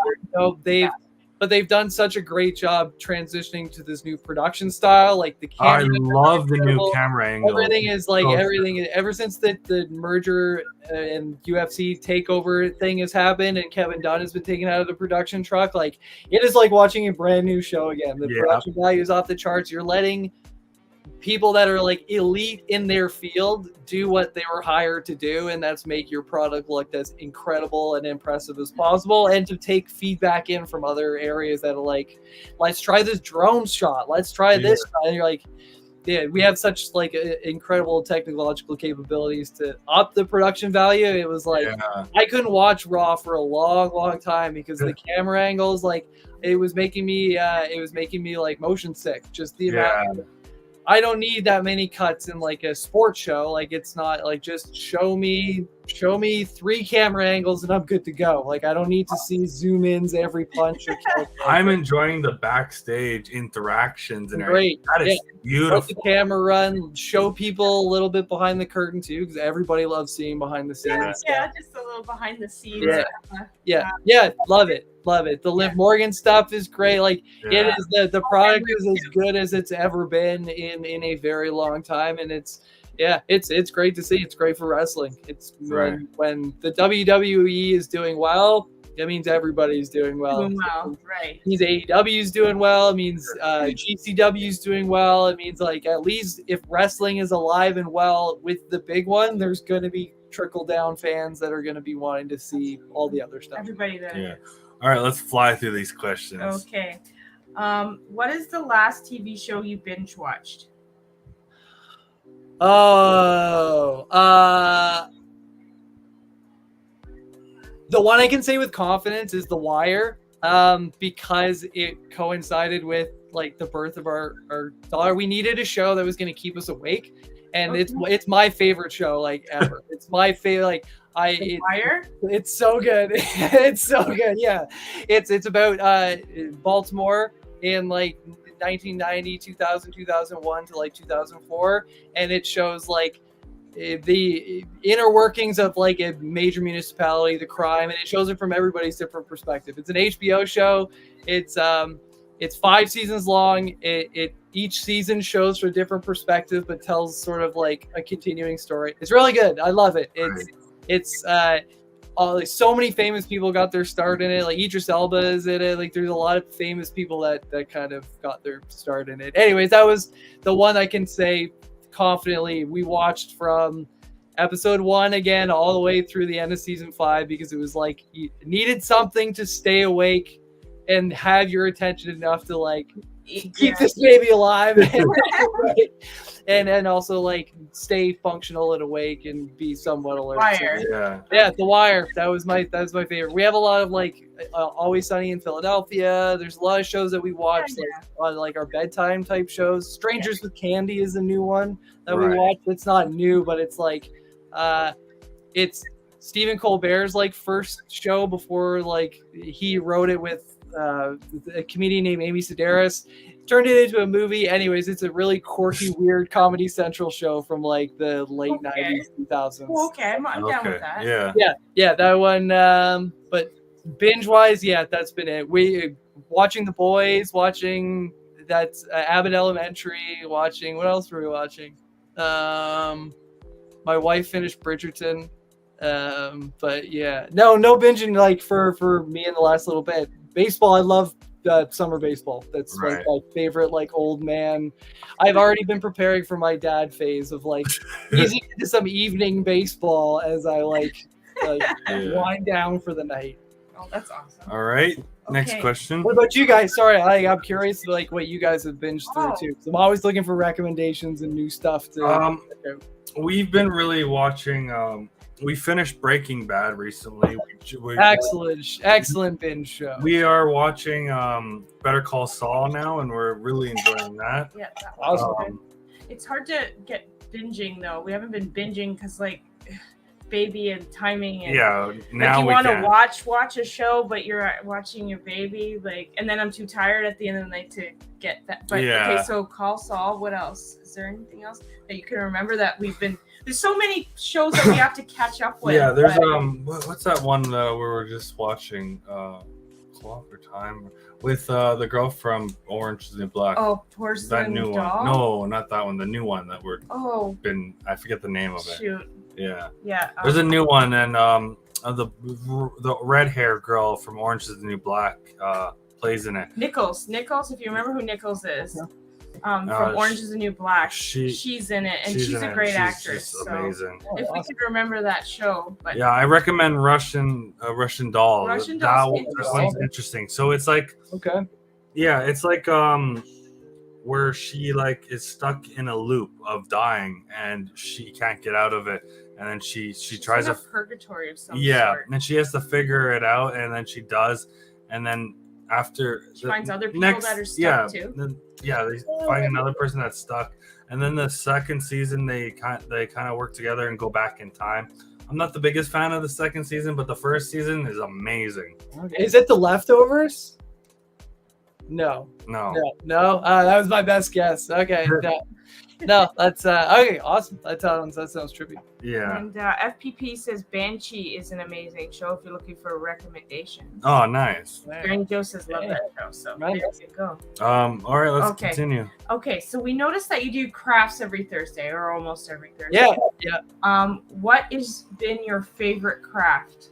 they've done such a great job transitioning to this new production style. Like the camera, I love the new camera angle. Everything is like ever since the merger and UFC takeover thing has happened, and Kevin Dunn has been taken out of the production truck. Like it is like watching a brand new show again. The production value is off the charts. You're letting people that are like elite in their field do what they were hired to do, and that's make your product look as incredible and impressive as possible, and to take feedback in from other areas that are like, let's try this drone shot, let's try this shot. And you're like, we have such like incredible technological capabilities to up the production value. It was like I couldn't watch Raw for a long time because the camera angles, like it was making me like motion sick, just the amount. I don't need that many cuts in like a sports show. Like it's not like, just show me 3 camera angles and I'm good to go. Like I don't need to see zoom ins every punch. I'm enjoying the backstage interactions and great. That is beautiful. Let the camera run, show people a little bit behind the curtain too, because everybody loves seeing behind the scenes. Yeah, just a little behind the scenes. Yeah, love it. The Liv Morgan stuff is great. Like it is the product is as good as it's ever been in a very long time, and it's great to see. It's great for wrestling. It's when the WWE is doing well, that means everybody's doing well. Right. It means AEW is doing well. It means GCW is doing well. It means like at least if wrestling is alive and well with the big one, there's going to be trickle down fans that are going to be wanting to see all the other stuff. Everybody there. Yeah. All right, let's fly through these questions. Okay. What is the last TV show you binge watched? The one I can say with confidence is The Wire, because it coincided with like the birth of our daughter. We needed a show that was going to keep us awake, and it's my favorite show like ever. It's my favorite. Like Wire? It's so good. It's so good. Yeah, it's about Baltimore, and like 1990, 2000, 2001 to like 2004, and it shows like the inner workings of like a major municipality, the crime, and it shows it from everybody's different perspective. It's an HBO show. It's 5 seasons long. It each season shows from a different perspective, but tells sort of like a continuing story. It's really good. I love it. It's like so many famous people got their start in it. Like Idris Elba is in it. Like there's a lot of famous people that kind of got their start in it. Anyways, that was the one I can say confidently we watched from episode 1 again all the way through the end of season 5, because it was like you needed something to stay awake and have your attention enough to like keep this baby alive and also like stay functional and awake and be somewhat alert. Wire. Yeah, The Wire. That was my favorite. We have a lot of like Always Sunny in Philadelphia. There's a lot of shows that we watch like on like our bedtime type shows. Strangers with Candy is a new one that we watch. It's not new, but it's like it's Stephen Colbert's like first show before like he wrote it with a comedian named Amy Sedaris. Turned it into a movie. Anyways, it's a really quirky, weird Comedy Central show from like the late 90s, 2000s. Okay, I'm down with that. Yeah, that one. But binge-wise, yeah, that's been it. We watching The Boys, watching that's Abbott Elementary, watching. What else were we watching? My wife finished Bridgerton. But yeah, no binging like for me in the last little bit. Baseball, I love summer baseball. That's like my favorite like old man. I've already been preparing for my dad phase of like easing into some evening baseball as I wind down for the night. Oh, that's awesome. All right. Next question. What about you guys? Sorry, I'm curious like what you guys have binged through too. I'm always looking for recommendations and new stuff to we've been really watching we finished Breaking Bad recently. Excellent binge show. We are watching Better Call Saul now, and we're really enjoying that. Yeah, awesome. It's hard to get binging though. We haven't been binging because like baby and timing. And, now you want to watch a show, but you're watching your baby. Like, and then I'm too tired at the end of the night to get that. But okay, so Call Saul. What else? Is there anything else that you can remember that we've been? There's so many shows that we have to catch up with. Yeah, there's what's that one we were just watching? Clock or Time with the girl from Orange is the New Black. Oh, Porcelain that new Doll? one. No, not that one. The new one that we're I forget the name of it. Shoot. Yeah. Yeah. There's a new one, and the red hair girl from Orange is the New Black plays in it. Nichols, if you remember who Nichols is. From Orange is the New Black. She's in it, and she's a great actress. She's amazing. If we could remember that show. But yeah, I recommend Russian Doll. That one's interesting. So it's like it's like where she like is stuck in a loop of dying and she can't get out of it, and then she tries in to purgatory of some sort. And she has to figure it out, and then she does, and then after she finds other people that are stuck too. They find another person that's stuck, and then the second season they kind of work together and go back in time. I'm not the biggest fan of the second season, but the first season is amazing. Okay. Is it The Leftovers? No. That was my best guess. Okay. No, that's okay. Awesome. That sounds trippy. Yeah. And FPP says Banshee is an amazing show if you're looking for a recommendation. Oh, nice. Granny Joe says love that show. So there you go. All right, let's continue. Okay, so we noticed that you do crafts every Thursday or almost every Thursday. Yeah. What has been your favorite craft?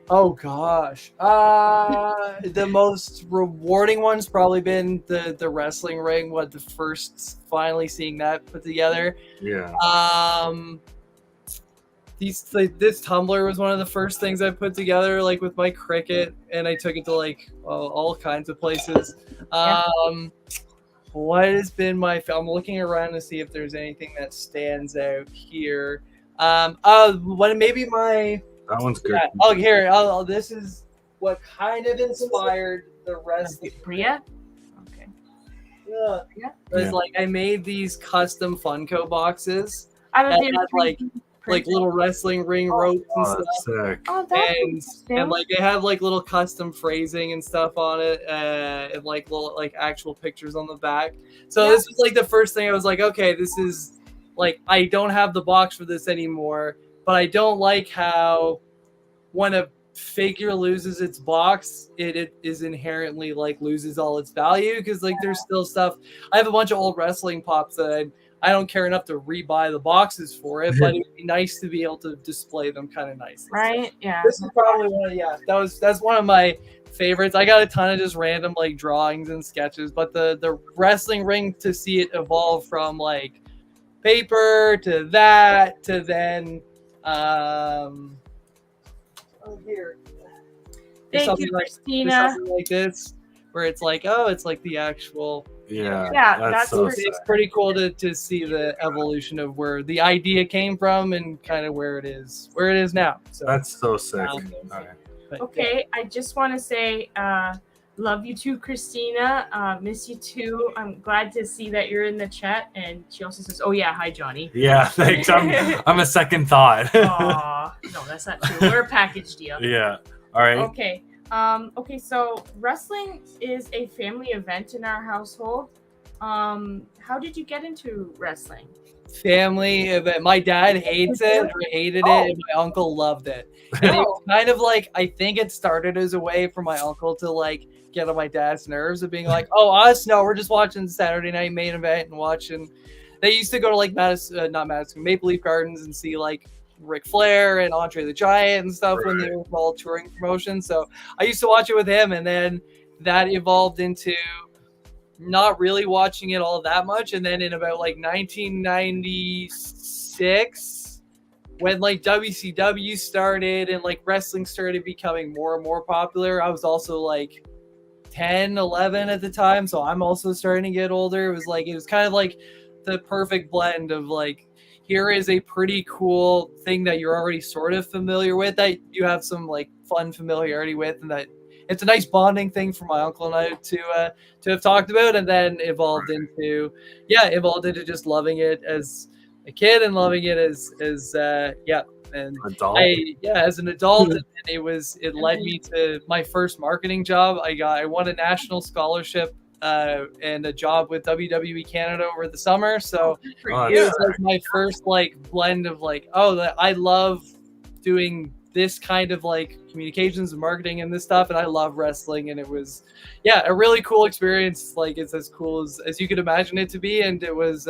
Oh gosh. The most rewarding one's probably been the wrestling ring. The first finally seeing that put together. Yeah. This tumbler was one of the first things I put together, like with my cricket, and I took it to like all kinds of places. What has been I'm looking around to see if there's anything that stands out here. Maybe my. That one's good. Yeah. Oh, here. This is what kind of inspired the rest. Bria? Okay. Yeah. It's like I made these custom Funko boxes. Out of the like little wrestling ring ropes and Oh, stuff. that's sick. Oh, that's interesting. And like they have like little custom phrasing and stuff on it, and like little like actual pictures on the back. So Yeah. this was like the first thing I was like, okay, this is like I don't have the box for this anymore, but I don't like how when a figure loses its box, it is inherently like loses all its value because like there's still stuff. I have a bunch of old wrestling pops that I don't care enough to rebuy the boxes for it, but it'd be nice to be able to display them kind of nicely. Right? Yeah. This is probably one. Yeah, that's one of my favorites. I got a ton of just random like drawings and sketches, but the wrestling ring, to see it evolve from like paper to that to then here. Thank you, Christina. Something like this, where it's like, oh, it's like the actual. Yeah, that's so pretty- sick. It's pretty cool to see the evolution of where the idea came from and kind of where it is now. So That's so sick. Um, All right. but, Okay, I just want to say, love you too, Christina. Miss you too. I'm glad to see that you're in the chat. And she also says, "Oh yeah, hi Johnny." Yeah, thanks. I'm a second thought. Aw, no, that's not true. We're a package deal. Yeah. All right. Okay. Okay. So wrestling is a family event in our household. How did you get into wrestling? family event. My dad hates it or hated it, and my uncle loved it. And it was kind of like, I think it started as a way for my uncle to like get on my dad's nerves of being like, oh, us? No, we're just watching Saturday Night Main Event and watching. They used to go to like Maple Leaf Gardens and see like Ric Flair and Andre the Giant and stuff when they were all touring promotions. So I used to watch it with him, and then that evolved into not really watching it all that much. And then in about like 1996, when like WCW started and like wrestling started becoming more and more popular, I was also like 10, 11 at the time. So I'm also starting to get older. It was kind of like the perfect blend of like, here is a pretty cool thing that you're already sort of familiar with, that you have some like fun familiarity with, and that it's a nice bonding thing for my uncle and I to have talked about, and then evolved into just loving it as a kid and loving it as and Adult. as an adult, and it led me to my first marketing job. I won a national scholarship and a job with WWE Canada over the summer. So it was like my first like blend of like, I love doing this kind of like communications and marketing and this stuff, and I love wrestling, and it was a really cool experience. Like, it's as cool as you could imagine it to be, and it was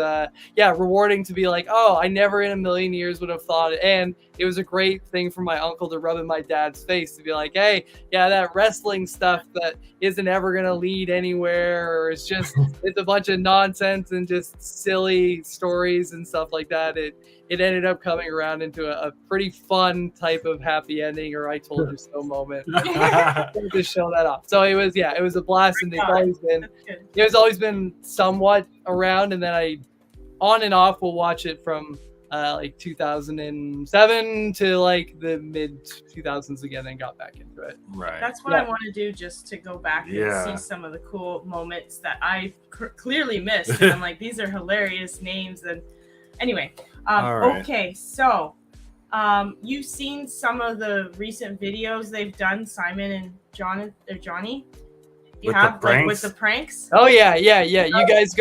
rewarding to be like, I never in a million years would have thought it. And it was a great thing for my uncle to rub in my dad's face to be like, hey, that wrestling stuff that isn't ever gonna lead anywhere, or it's a bunch of nonsense and just silly stories and stuff like that. It ended up coming around into a pretty fun type of happy ending, or I told you so moment to show that off. So it was a blast, and it's always been somewhat around, and then I on and off will watch it from like 2007 to like the mid 2000s again, and got back into it. Right. That's what I want to do, just to go back and see some of the cool moments that I clearly missed. And I'm like, these are hilarious names. And anyway, right. Okay, so you've seen some of the recent videos they've done, Simon and Johnny. You With have the pranks? like with the pranks. Oh yeah. You guys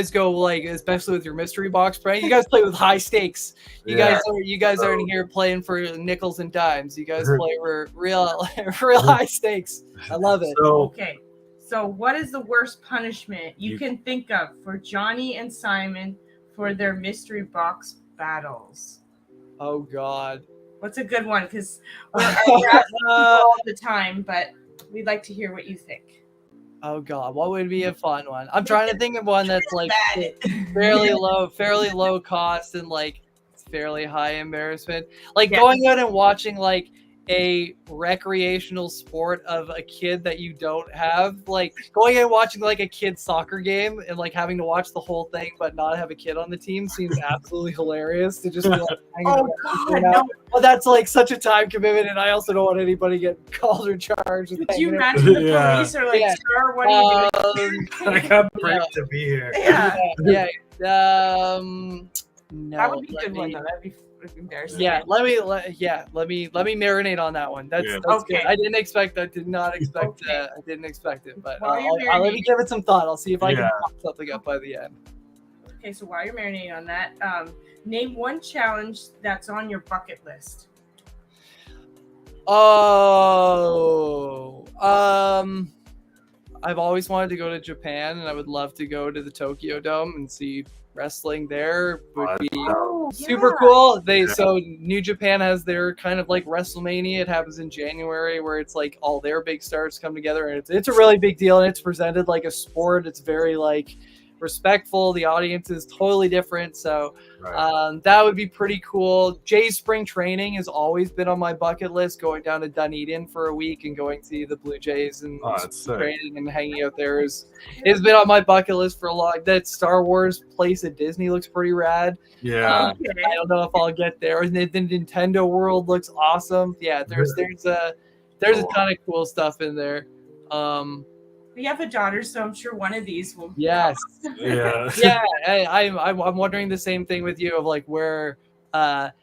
go like, especially with your mystery box prank. You guys play with high stakes. You guys aren't here playing for nickels and dimes. You guys play for real high stakes. I love it. Okay, so what is the worst punishment you can think of for Johnny and Simon for their mystery box battles? Oh God. What's a good one? Because we're asking all the time, but we'd like to hear what you think. Oh God, what would be a fun one? I'm trying to think of one that's like fairly low cost and like fairly high embarrassment. Like going out and watching like a recreational sport of a kid that you don't have, like going out and watching like a kid's soccer game and like having to watch the whole thing but not have a kid on the team seems absolutely hilarious to just be like, no. Well, that's like such a time commitment, and I also don't want anybody get called or charged. Could you imagine the police are like, sir, what are you doing? I can't break to be here. Yeah. No, That would be a good one though. embarrassing. Yeah, let me marinate on that one. That's Okay. good. I didn't expect that. Did not expect Okay. I didn't expect it, but While you're let me marinating- give it some thought. I'll see if I can Yeah. pop something up by the end. Okay, so while you're marinating on that, name one challenge that's on your bucket list. Oh, I've always wanted to go to Japan, and I would love to go to the Tokyo Dome and see wrestling there. Would be super cool. So New Japan has their kind of like WrestleMania. It happens in January, where it's like all their big stars come together, and it's a really big deal, and it's presented like a sport. It's very like respectful. The audience is totally different, so that would be pretty cool. Jay's spring training has always been on my bucket list. Going down to Dunedin for a week and going to see the Blue Jays and training and hanging out there has been on my bucket list for a long. That Star Wars place at Disney looks pretty rad. Yeah, I don't know if I'll get there. And the Nintendo World looks awesome. Yeah, there's a ton of cool stuff in there. We have a daughter, so I'm sure one of these will. Yes. Yeah. Yeah. I'm wondering the same thing with you of like where that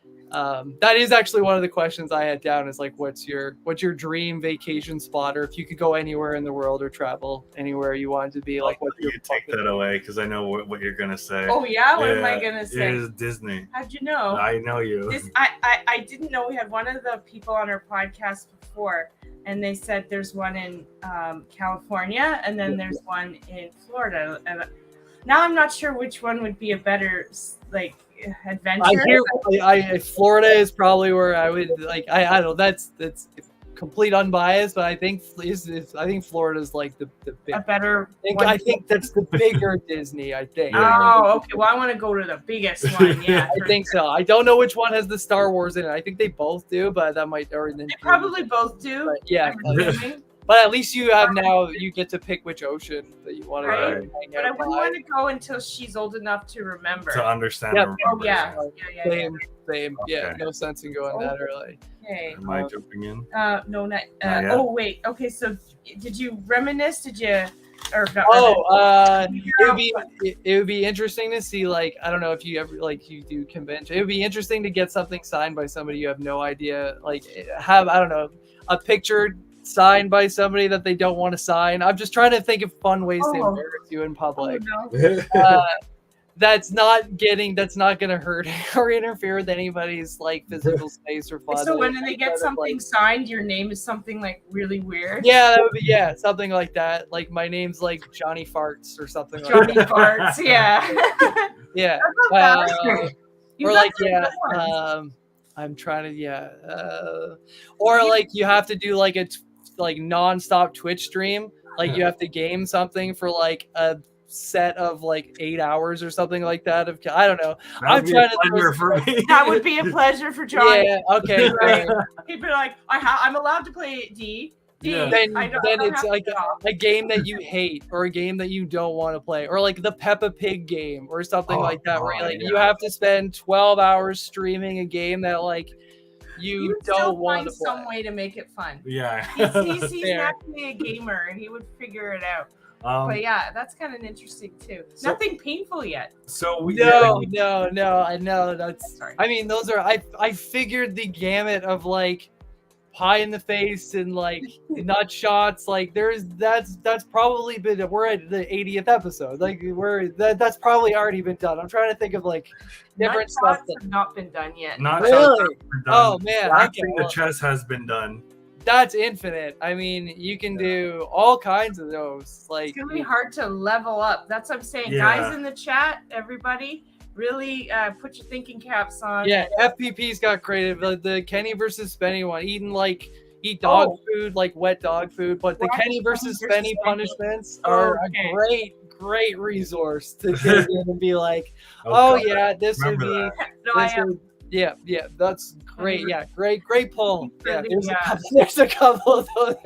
is actually one of the questions I had down is like what's your dream vacation spot, or if you could go anywhere in the world or travel anywhere you wanted to be, like what you take that away because I know what you're gonna say. Oh yeah, what am I gonna say? It is Disney. How'd you know? I know you. I didn't know. We had one of the people on our podcast before, and they said there's one in California, and then there's one in Florida. And now I'm not sure which one would be a better like adventure. Florida is probably where I would like. I don't know. That's complete unbiased, but I think Florida's like the big, a better. I think that's the bigger Disney. I think. Oh, okay. Well, I want to go to the biggest one. Yeah, I think so. I don't know which one has the Star Wars in it. I think they both do, but that might. They probably both do. But yeah. But at least you have now. You get to pick which ocean that you want to go. Hang but out I wouldn't want to go until she's old enough to remember. To understand. Yep. And remember. Same. Okay. Yeah. No sense in going that early. Okay. Am I jumping in? No, not. Not yet. Oh wait. Okay. So, did you reminisce? Did you? Or it would be interesting to see, like, I don't know if you ever like you do convention. It would be interesting to get something signed by somebody you have no idea, like have, I don't know, a picture signed by somebody that they don't want to sign. I'm just trying to think of fun ways to embarrass you in public. Oh, no. That's not going to hurt or interfere with anybody's like physical space or fun. So when they get something signed, your name is something like really weird. Yeah, that would be, something like that. Like my name's like Johnny Farts or something like Johnny that. Farts, yeah. Yeah. Or like I'm trying to or like you have to do like a like non-stop Twitch stream. Like you have to game something for like a set of like 8 hours or something like that. I don't know. I'm trying to for me. That would be a pleasure for John. Yeah. Okay. People are like, I'm allowed to play D. Yeah. Then it's like a game that you hate or a game that you don't want to play, or like the Peppa Pig game or something like that, where like you have to spend 12 hours streaming a game that like you don't want to play. Some way to make it fun. Yeah. He's naturally a gamer and he would figure it out. But yeah, that's kind of interesting too. Nothing painful yet. So no, I know that's. Sorry. I mean, those are I figured the gamut of like pie in the face and like nut shots. Like that's probably been. We're at the 80th episode. Like that's probably already been done. I'm trying to think of like different stuff that have not been done yet. Not really. Oh man, the chess has been done. That's infinite. I mean, you can do all kinds of those. Like it's gonna be hard to level up. That's what I'm saying. Guys in the chat, everybody, really put your thinking caps on. Yeah, FPP's got creative. The Kenny versus Spenny one, eat dog food, like wet dog food. But the Kenny versus Spenny punishments are a great resource to get in and be like, this would be. Yeah, that's great. Yeah, great pull. Yeah, there's a couple of those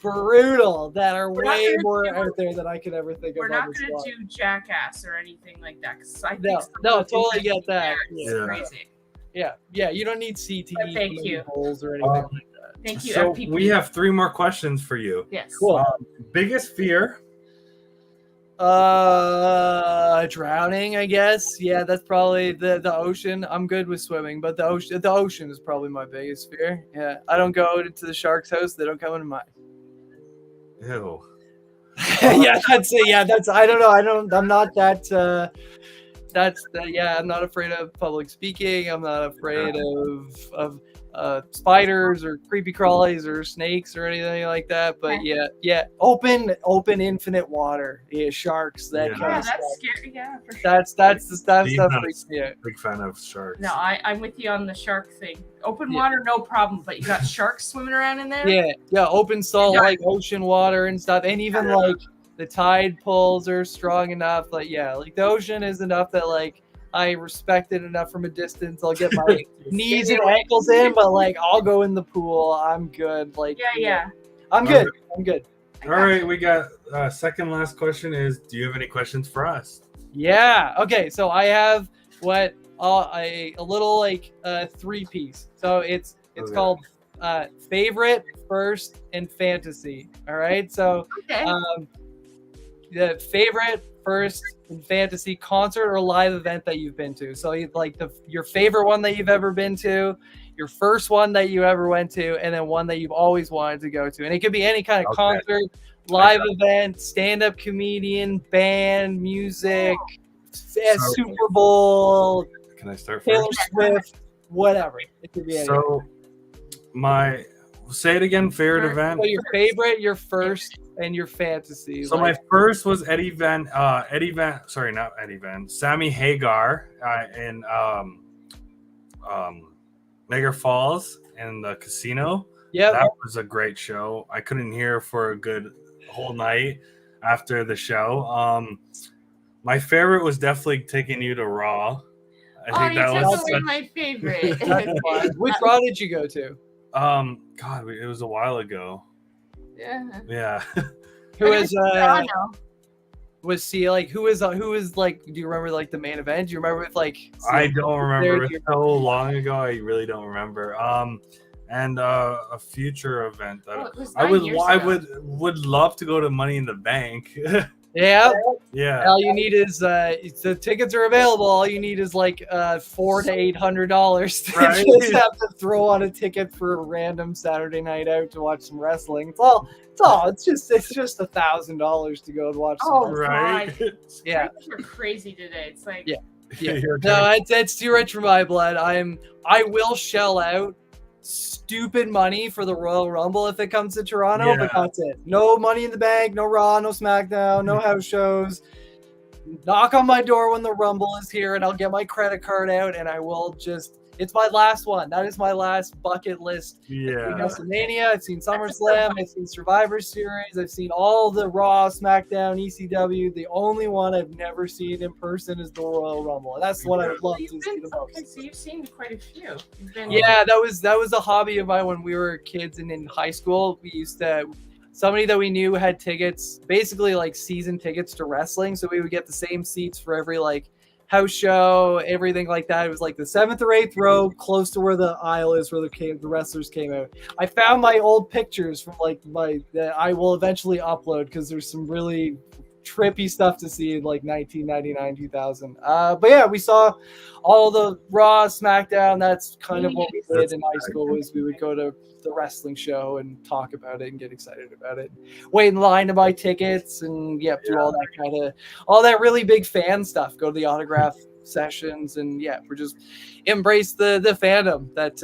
brutal that are way more out there than I could ever think of. We're not going to do Jackass or anything like that because I think totally get that. It's crazy. Yeah, you don't need CTE thank you. holes or anything like that. Thank you. So FPP. we have 3 more questions for you. Yes. Cool. Biggest fear. Drowning, I guess. Yeah, that's probably the ocean. I'm good with swimming, but the ocean is probably my biggest fear. Yeah, I don't go into the shark's house. They don't come into mine. Ew. Yeah, that's it. Yeah, that's. I don't know. I'm not that. Yeah, I'm not afraid of public speaking. I'm not afraid of spiders or creepy crawlies or snakes or anything like that. But yeah, open, infinite water. Yeah, sharks. That Yeah. kind of that's stuff. scary. Yeah, for sure. That's the stuff He's that not freaks me out. a big fan of sharks. No, I'm with you on the shark thing. Open Yeah. water, no problem. But you got sharks swimming around in there. Yeah, open salt like ocean water and stuff, and even like the tide pulls are strong enough. Like like the ocean is enough that like I respect it enough from a distance. I'll get my knees and ankles in, but like I'll go in the pool. I'm good. Like Yeah. I'm good. I'm good. All right, we got second last question is, do you have any questions for us? Yeah. Okay. So I have what a little like 3-piece. So it's Okay. called favorite, first, and fantasy. All right. So Okay. the favorite, first, and fantasy concert or live event that you've been to. So like your favorite one that you've ever been to, your first one that you ever went to, and then one that you've always wanted to go to. And it could be any kind of concert, live event, stand-up comedian, band, music, Super Bowl, Can I start Taylor first? Swift, whatever. It could be anything. So say it again, favorite event. So your favorite, your first, and your fantasy. So my first was Sammy Hagar in Niagara Falls in the casino. Yeah, That was a great show. I couldn't hear for a good whole night after the show. My favorite was definitely taking you to Raw. I think that was definitely my favorite. that's fun. Which Raw did you go to? God, it was a while ago. Yeah. Who was Toronto. was he like? Who was like? Do you remember like the main event? Do you remember with like? I don't remember. there? It's so long ago. I really don't remember. And a future event that it was I 9 years ago. would love to go to Money in the Bank. Yeah. Yeah. All you need is the tickets are available. All you need is like $400 to $800 to Right. just have to throw on a ticket for a random Saturday night out to watch some wrestling. It's just $1,000 to go and watch some wrestling. Right. Yeah. Prices are crazy today. It's like Yeah. You're No, it's too rich for my blood. I will shell out stupid money for the Royal Rumble if it comes to Toronto, but that's it. No Money in the Bank, no Raw, no SmackDown, no house shows. Knock on my door when the Rumble is here, and I'll get my credit card out, and I will just. It's my last one. That is my last bucket list. Yeah. I've seen WrestleMania, I've seen SummerSlam, I've seen Survivor Series, I've seen all the Raw, SmackDown, ECW. The only one I've never seen in person is the Royal Rumble, and that's the one I would love to see the most. So you've seen quite a few. Yeah, that was a hobby of mine when we were kids and in high school. We used to. Somebody that we knew had tickets, basically like season tickets to wrestling, so we would get the same seats for every like house show, everything like that. It was like the 7th or 8th row, close to where the aisle is, where the wrestlers came out. I found my old pictures from like that I will eventually upload because there's some really trippy stuff to see in like 1999, 2000. But yeah, we saw all the Raw, SmackDown. That's kind of what we did in high school. Was we would go to the wrestling show and talk about it and get excited about it. Wait in line to buy tickets and do all that really big fan stuff. Go to the autograph sessions and we're just embrace the fandom that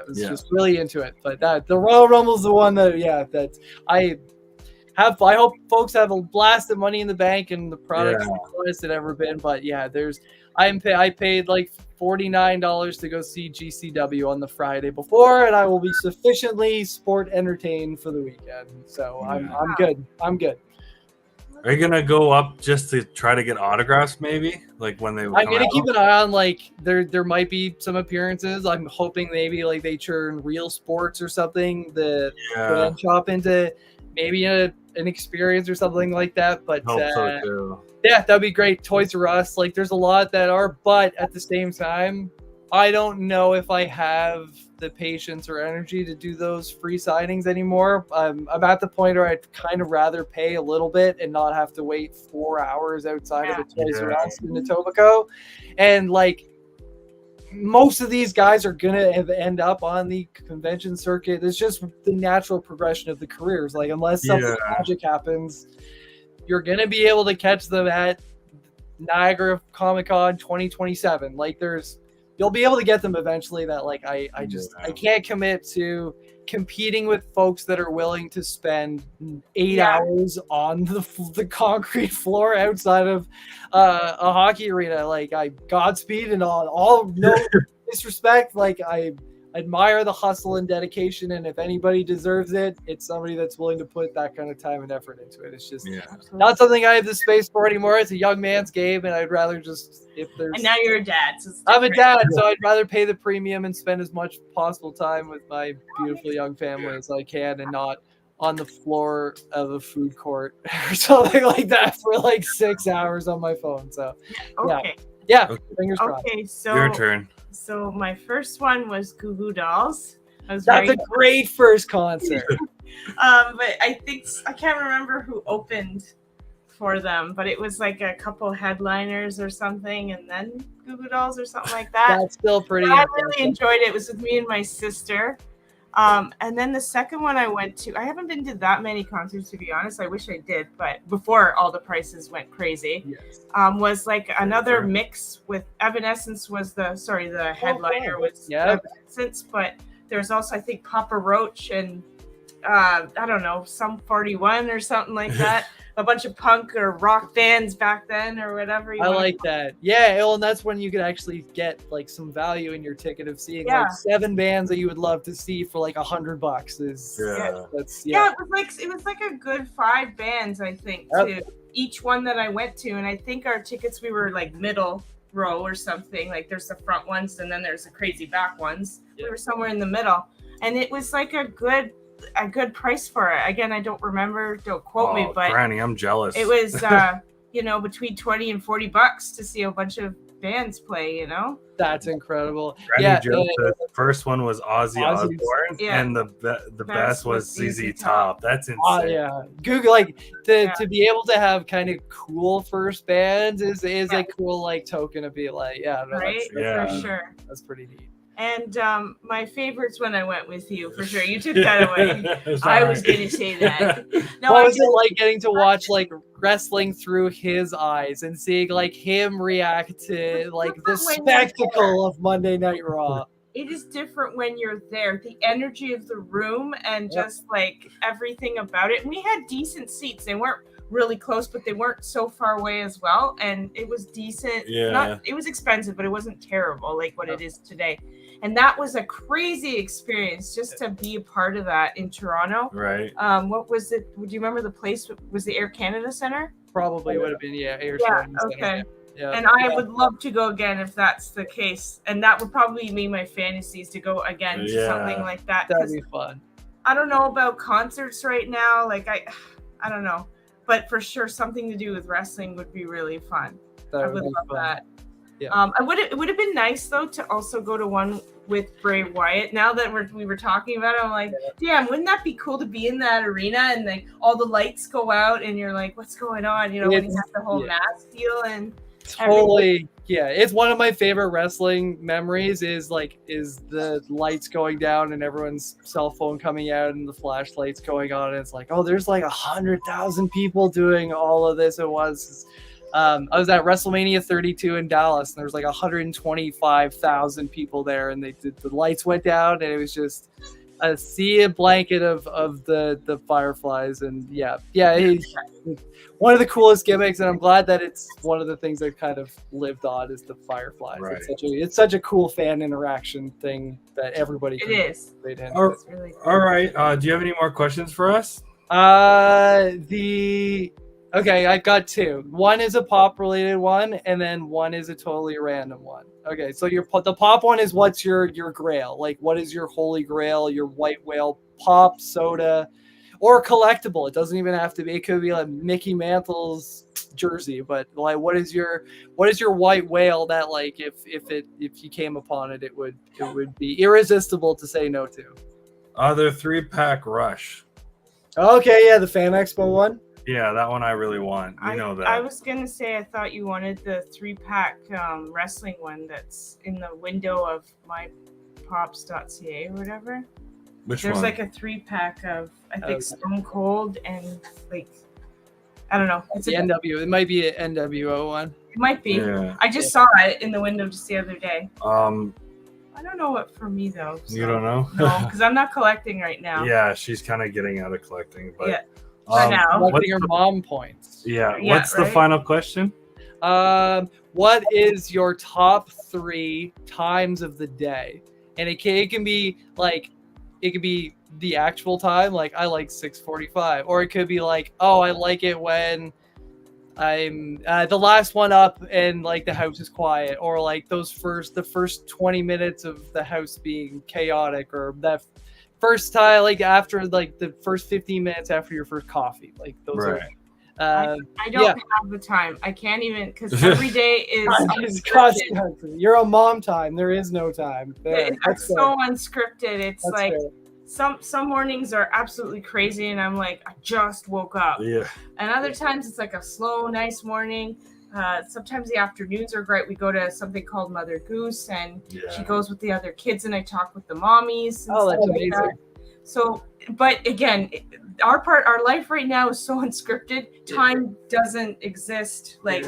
was just really into it. But the Royal Rumble's the one that I hope folks have a blast at Money in the Bank and the product's the funnest it ever been. But I paid like $49 to go see GCW on the Friday before, and I will be sufficiently sport entertained for the weekend. So I'm good. I'm good. Are you gonna go up just to try to get autographs? Maybe like when they. I'm gonna keep an eye on like there might be some appearances. I'm hoping maybe like they turn Real Sports or something the brand shop into maybe an experience or something like that. But hope so too. Yeah, that'd be great. Toys R Us, like there's a lot that are, but at the same time, I don't know if I have the patience or energy to do those free signings anymore. I'm at the point where I'd kind of rather pay a little bit and not have to wait 4 hours outside of a Toys R Us in Etobicoke. And like most of these guys are gonna end up on the convention circuit. It's just the natural progression of the careers. Like unless something magic happens, you're gonna be able to catch them at Niagara Comic Con 2027. Like you'll be able to get them eventually. That like I can't commit to competing with folks that are willing to spend 8 hours on the concrete floor outside of a hockey arena. Like I Godspeed and all no disrespect. Like I admire the hustle and dedication, and if anybody deserves it, it's somebody that's willing to put that kind of time and effort into it. It's just not something I have the space for anymore. It's a young man's game, and I'd rather just And now you're a dad. So I'm a dad, so I'd rather pay the premium and spend as much possible time with my beautiful young family as I can, and not on the floor of a food court or something like that for like 6 hours on my phone. So yeah, fingers crossed. Okay, so your turn. So my first one was Goo Goo Dolls. That's a great first concert. But I can't remember who opened for them, but it was like a couple headliners or something, and then Goo Goo Dolls or something like that. That's still pretty. I really enjoyed it. It was with me and my sister. And then the second one I went to, I haven't been to that many concerts, to be honest. I wish I did, but before all the prices went crazy, was like another mix with Evanescence was the headliner was Evanescence, but there's also, I think, Papa Roach and I don't know, some 41 or something like that. A bunch of punk or rock bands back then or whatever. I like that. Yeah, well, and that's when you could actually get like some value in your ticket of seeing like 7 bands that you would love to see for like $100. It was like a good 5 bands, I think, to each one that I went to, and I think our tickets we were like middle row or something. Like there's the front ones, and then there's the crazy back ones. We were somewhere in the middle, and it was like a good price for it. Again, I don't remember, don't quote me, but Granny, I'm jealous. It was between $20 and $40 to see a bunch of bands play, That's incredible. Granny the first one was Ozzy Osbourne, and the best was ZZ Top. That's insane. Google to be able to have kind of cool first bands is a cool like token to be like for sure. That's pretty neat. And my favorites when I went with you, for sure. You took that away. I was going to say that. No, what was it like getting to watch like wrestling through his eyes and seeing like him react to like the spectacle of Monday Night Raw? It is different when you're there. The energy of the room and just like everything about it. And we had decent seats. They weren't really close, but they weren't so far away as well. And it was decent. It was expensive, but it wasn't terrible like what it is today. And that was a crazy experience just to be a part of that in Toronto. Right. What was it? Do you remember the place? Was the Air Canada Center? Probably would have been, Air Canada Center. Yeah. And I would love to go again if that's the case. And that would probably be my fantasies to go again to something like that. That'd be fun. I don't know about concerts right now. Like I don't know. But for sure, something to do with wrestling would be really fun. I would love that. Yeah. It would have been nice though to also go to one with Bray Wyatt. Now that we were talking about it, I'm like, damn, wouldn't that be cool to be in that arena and like all the lights go out and you're like, what's going on? When you have the whole mask deal and totally everything. Yeah, it's one of my favorite wrestling memories is the lights going down and everyone's cell phone coming out and the flashlights going on, and it's like, oh, there's like 100,000 people doing all of this at once. I was at WrestleMania 32 in Dallas, and there was like 125,000 people there, and the lights went down, and it was just a sea blanket of the fireflies, and one of the coolest gimmicks, and I'm glad that it's one of the things that kind of lived on is the fireflies. Right. It's such a cool fan interaction thing that everybody can participate in. All right. Do you have any more questions for us? Okay, I've got 2. One is a pop related one, and then one is a totally random one. Okay, so the pop one is what's your grail? Like, what is your holy grail, your white whale pop soda, or collectible. It doesn't even have to be. It could be like Mickey Mantle's jersey, but like, what is your white whale that like if you came upon it, it would be irresistible to say no to? Other 3-pack Rush. Okay, yeah, the Fan Expo one. Yeah, that one I really want. You know that. I was gonna say I thought you wanted the 3-pack wrestling one that's in the window of mypops.ca or whatever. Which There's one? like a 3-pack of I think Stone Cold and like I don't know. It's the NW. It might be an NWO one. It might be. Yeah. I just saw it in the window just the other day. I don't know what for me though. So. You don't know? No, because I'm not collecting right now. Yeah, she's kind of getting out of collecting, but yeah. For now. Collecting her mom points. Yeah. What's the final question? What is your top 3 times of the day? And it can be like, it could be the actual time, like I like 6:45, or it could be like, oh, I like it when I'm the last one up and like the house is quiet, or like the first 20 minutes of the house being chaotic, or that first time, like after like the first 15 minutes after your first coffee, like those right. are. I don't have the time. I can't even because every day is unscripted. You're a mom time. There is no time. It's so unscripted. It's that's like fair. Some mornings are absolutely crazy, and I'm like, I just woke up. Yeah. And other times it's like a slow, nice morning. Sometimes the afternoons are great. We go to something called Mother Goose, and she goes with the other kids, and I talk with the mommies. And that's amazing. Like that. So, but again, our life right now is so unscripted. Time doesn't exist. Like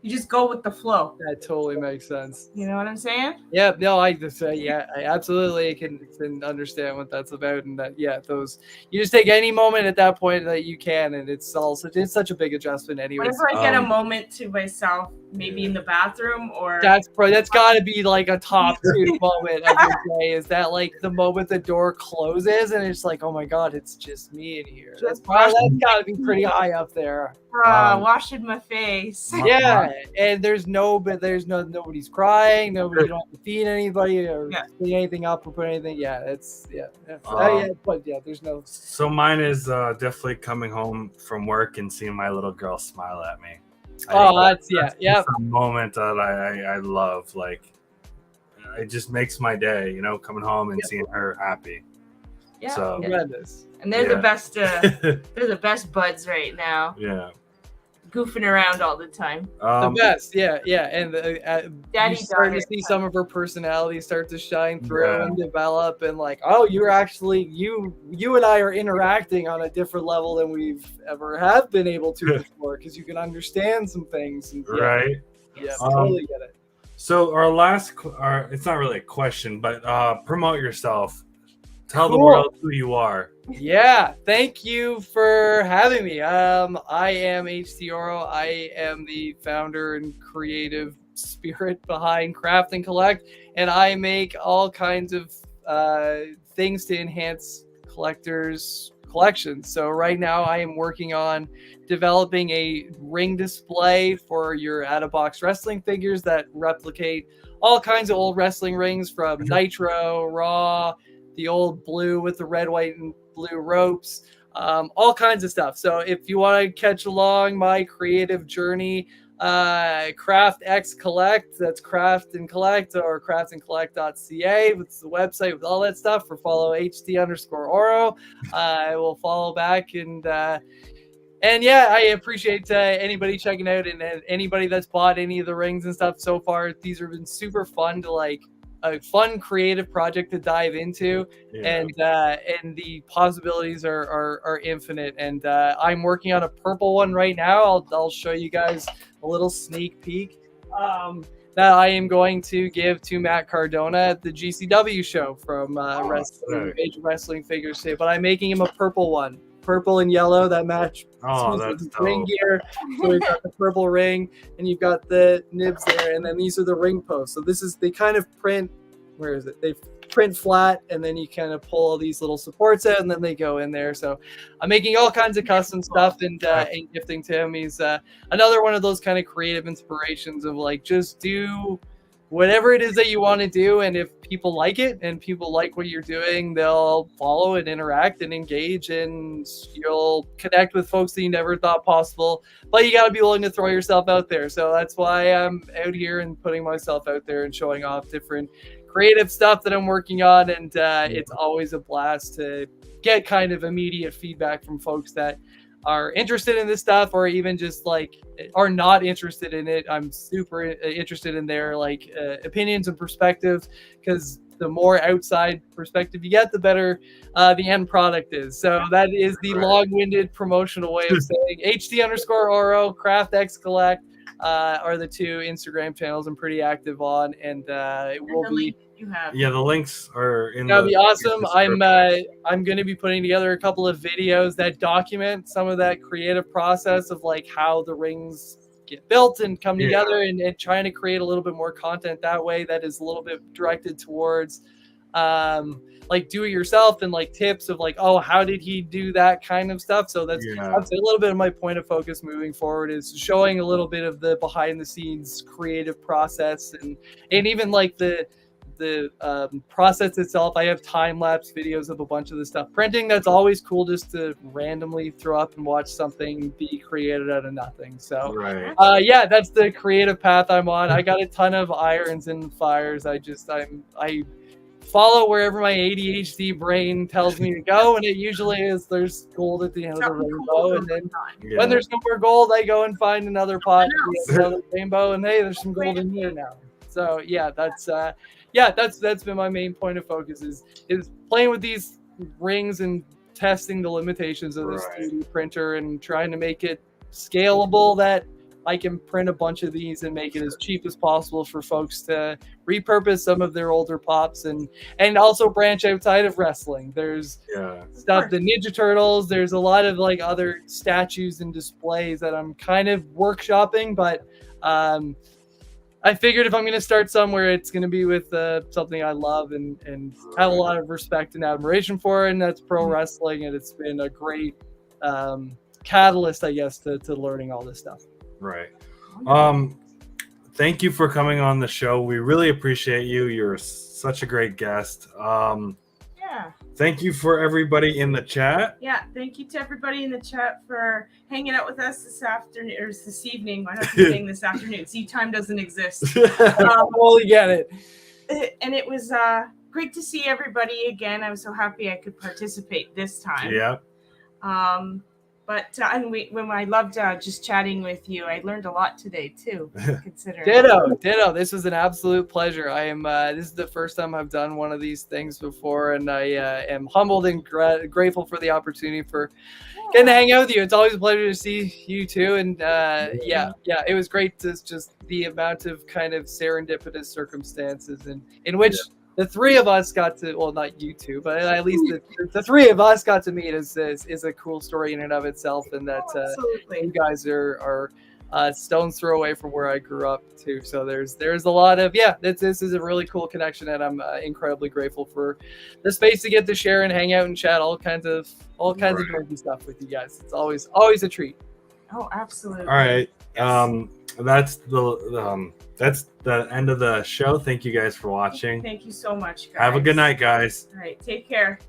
you just go with the flow. That totally makes sense. You know what I'm saying? Yeah, no, I just I absolutely can understand what that's about, and that those you just take any moment at that point that you can, and it's such a big adjustment anyway. Whenever I get a moment to myself, maybe in the bathroom, or that's got to be like a top 2 moment of the day. Is that like the moment the door closes and it's like, oh my god, it's just me in here? That's got to be pretty high up there. Washing my face. Yeah, and there's nobody's crying. Nobody don't have to feed anybody or clean anything up or put anything. Yeah, it's but there's no. So mine is definitely coming home from work and seeing my little girl smile at me. That's a moment that I love. Like it just makes my day, you know, coming home and seeing her happy. Yeah, so and they're the best. They're the best buds right now. Yeah. Goofing around all the time. The best, yeah, and Daddy start to see some of her personality start to shine through and develop, and like, oh, you're actually you and I are interacting on a different level than we've ever have been able to before, because you can understand some things. And, right. Yeah, totally get it. So our last, it's not really a question, but promote yourself. Tell the world who you are. Yeah, thank you for having me. I am ORO. I am the founder and creative spirit behind Craft and Collect, and I make all kinds of things to enhance collectors' collections. So right now I am working on developing a ring display for your out-of-box wrestling figures that replicate all kinds of old wrestling rings, from Nitro, Raw, the old blue with the red, white, and blue ropes, all kinds of stuff. So if you want to catch along my creative journey, Craft X Collect, that's Craft and Collect, or craftandcollect.ca. It's the website with all that stuff. Or follow HT_ORO. I will follow back, and I appreciate anybody checking out, and anybody that's bought any of the rings and stuff so far. These have been super fun to like. A fun creative project to dive into, and the possibilities are infinite. And I'm working on a purple one right now. I'll show you guys a little sneak peek that I am going to give to Matt Cardona at the GCW show from Major Wrestling Figures today. But I'm making him a purple one. Purple and yellow that match. That's ring gear. So we've got the purple ring, and you've got the nibs there, and then these are the ring posts. So they kind of print. Where is it? They print flat, and then you kind of pull all these little supports out, and then they go in there. So I'm making all kinds of custom stuff and gifting to him. He's another one of those kind of creative inspirations of like, just do whatever it is that you want to do, and if people like it and people like what you're doing, they'll follow and interact and engage, and you'll connect with folks that you never thought possible. But you got to be willing to throw yourself out there. So that's why I'm out here and putting myself out there and showing off different creative stuff that I'm working on. And it's always a blast to get kind of immediate feedback from folks that are interested in this stuff, or even just like are not interested in it. I'm super interested in their like opinions and perspectives, because the more outside perspective you get, the better the end product is. So that is the long-winded promotional way of saying HD_ORO, Craft X Collect are the two Instagram channels I'm pretty active on, and it will be. You have. Yeah, the links are in. That'd be awesome. I'm going to be putting together a couple of videos that document some of that creative process of like how the rings get built and come together, and trying to create a little bit more content that way that is a little bit directed towards like do it yourself, and like tips of like, oh, how did he do that kind of stuff. So that's a little bit of my point of focus moving forward, is showing a little bit of the behind the scenes creative process, and even like the process itself. I have time-lapse videos of a bunch of the stuff printing. That's always cool, just to randomly throw up and watch something be created out of nothing. So yeah, that's the creative path I'm on. I got a ton of irons and fires. I follow wherever my ADHD brain tells me to go, and it usually is there's gold at the end of the rainbow, and then when there's no more gold, I go and find another pot, another rainbow, and hey, there's some gold in here now. So yeah, that's been my main point of focus, is playing with these rings and testing the limitations of this 3D printer, and trying to make it scalable, that I can print a bunch of these and make it as cheap as possible for folks to repurpose some of their older pops, and also branch outside of wrestling. There's stuff, the Ninja Turtles, there's a lot of like other statues and displays that I'm kind of workshopping, but I figured if I'm going to start somewhere, it's going to be with something I love and have a lot of respect and admiration for, and that's pro wrestling. And it's been a great catalyst, I guess, to learning all this stuff. Right. Thank you for coming on the show. We really appreciate you. You're such a great guest. Thank you for everybody in the chat. Yeah, thank you to everybody in the chat for hanging out with us this afternoon, or this evening. Why not be saying this afternoon? See, time doesn't exist. Totally get it. And it was great to see everybody again. I was so happy I could participate this time. Yeah. But when I loved just chatting with you, I learned a lot today too. Considering Ditto. This was an absolute pleasure. I am. This is the first time I've done one of these things before, and I am humbled and grateful for the opportunity for getting to hang out with you. It's always a pleasure to see you too. And it was great to just the amount of kind of serendipitous circumstances in which. The three of us got to, well, not you two, but at least the three of us got to meet is a cool story in and of itself. And that you guys are stone's throw away from where I grew up too. So there's a lot of, this is a really cool connection, and I'm incredibly grateful for the space to get to share and hang out and chat all kinds of nerdy stuff with you guys. It's always a treat. Oh, absolutely. All right. That's the end of the show. Thank you guys for watching. Thank you so much, guys. Have a good night, guys. All right. Take care.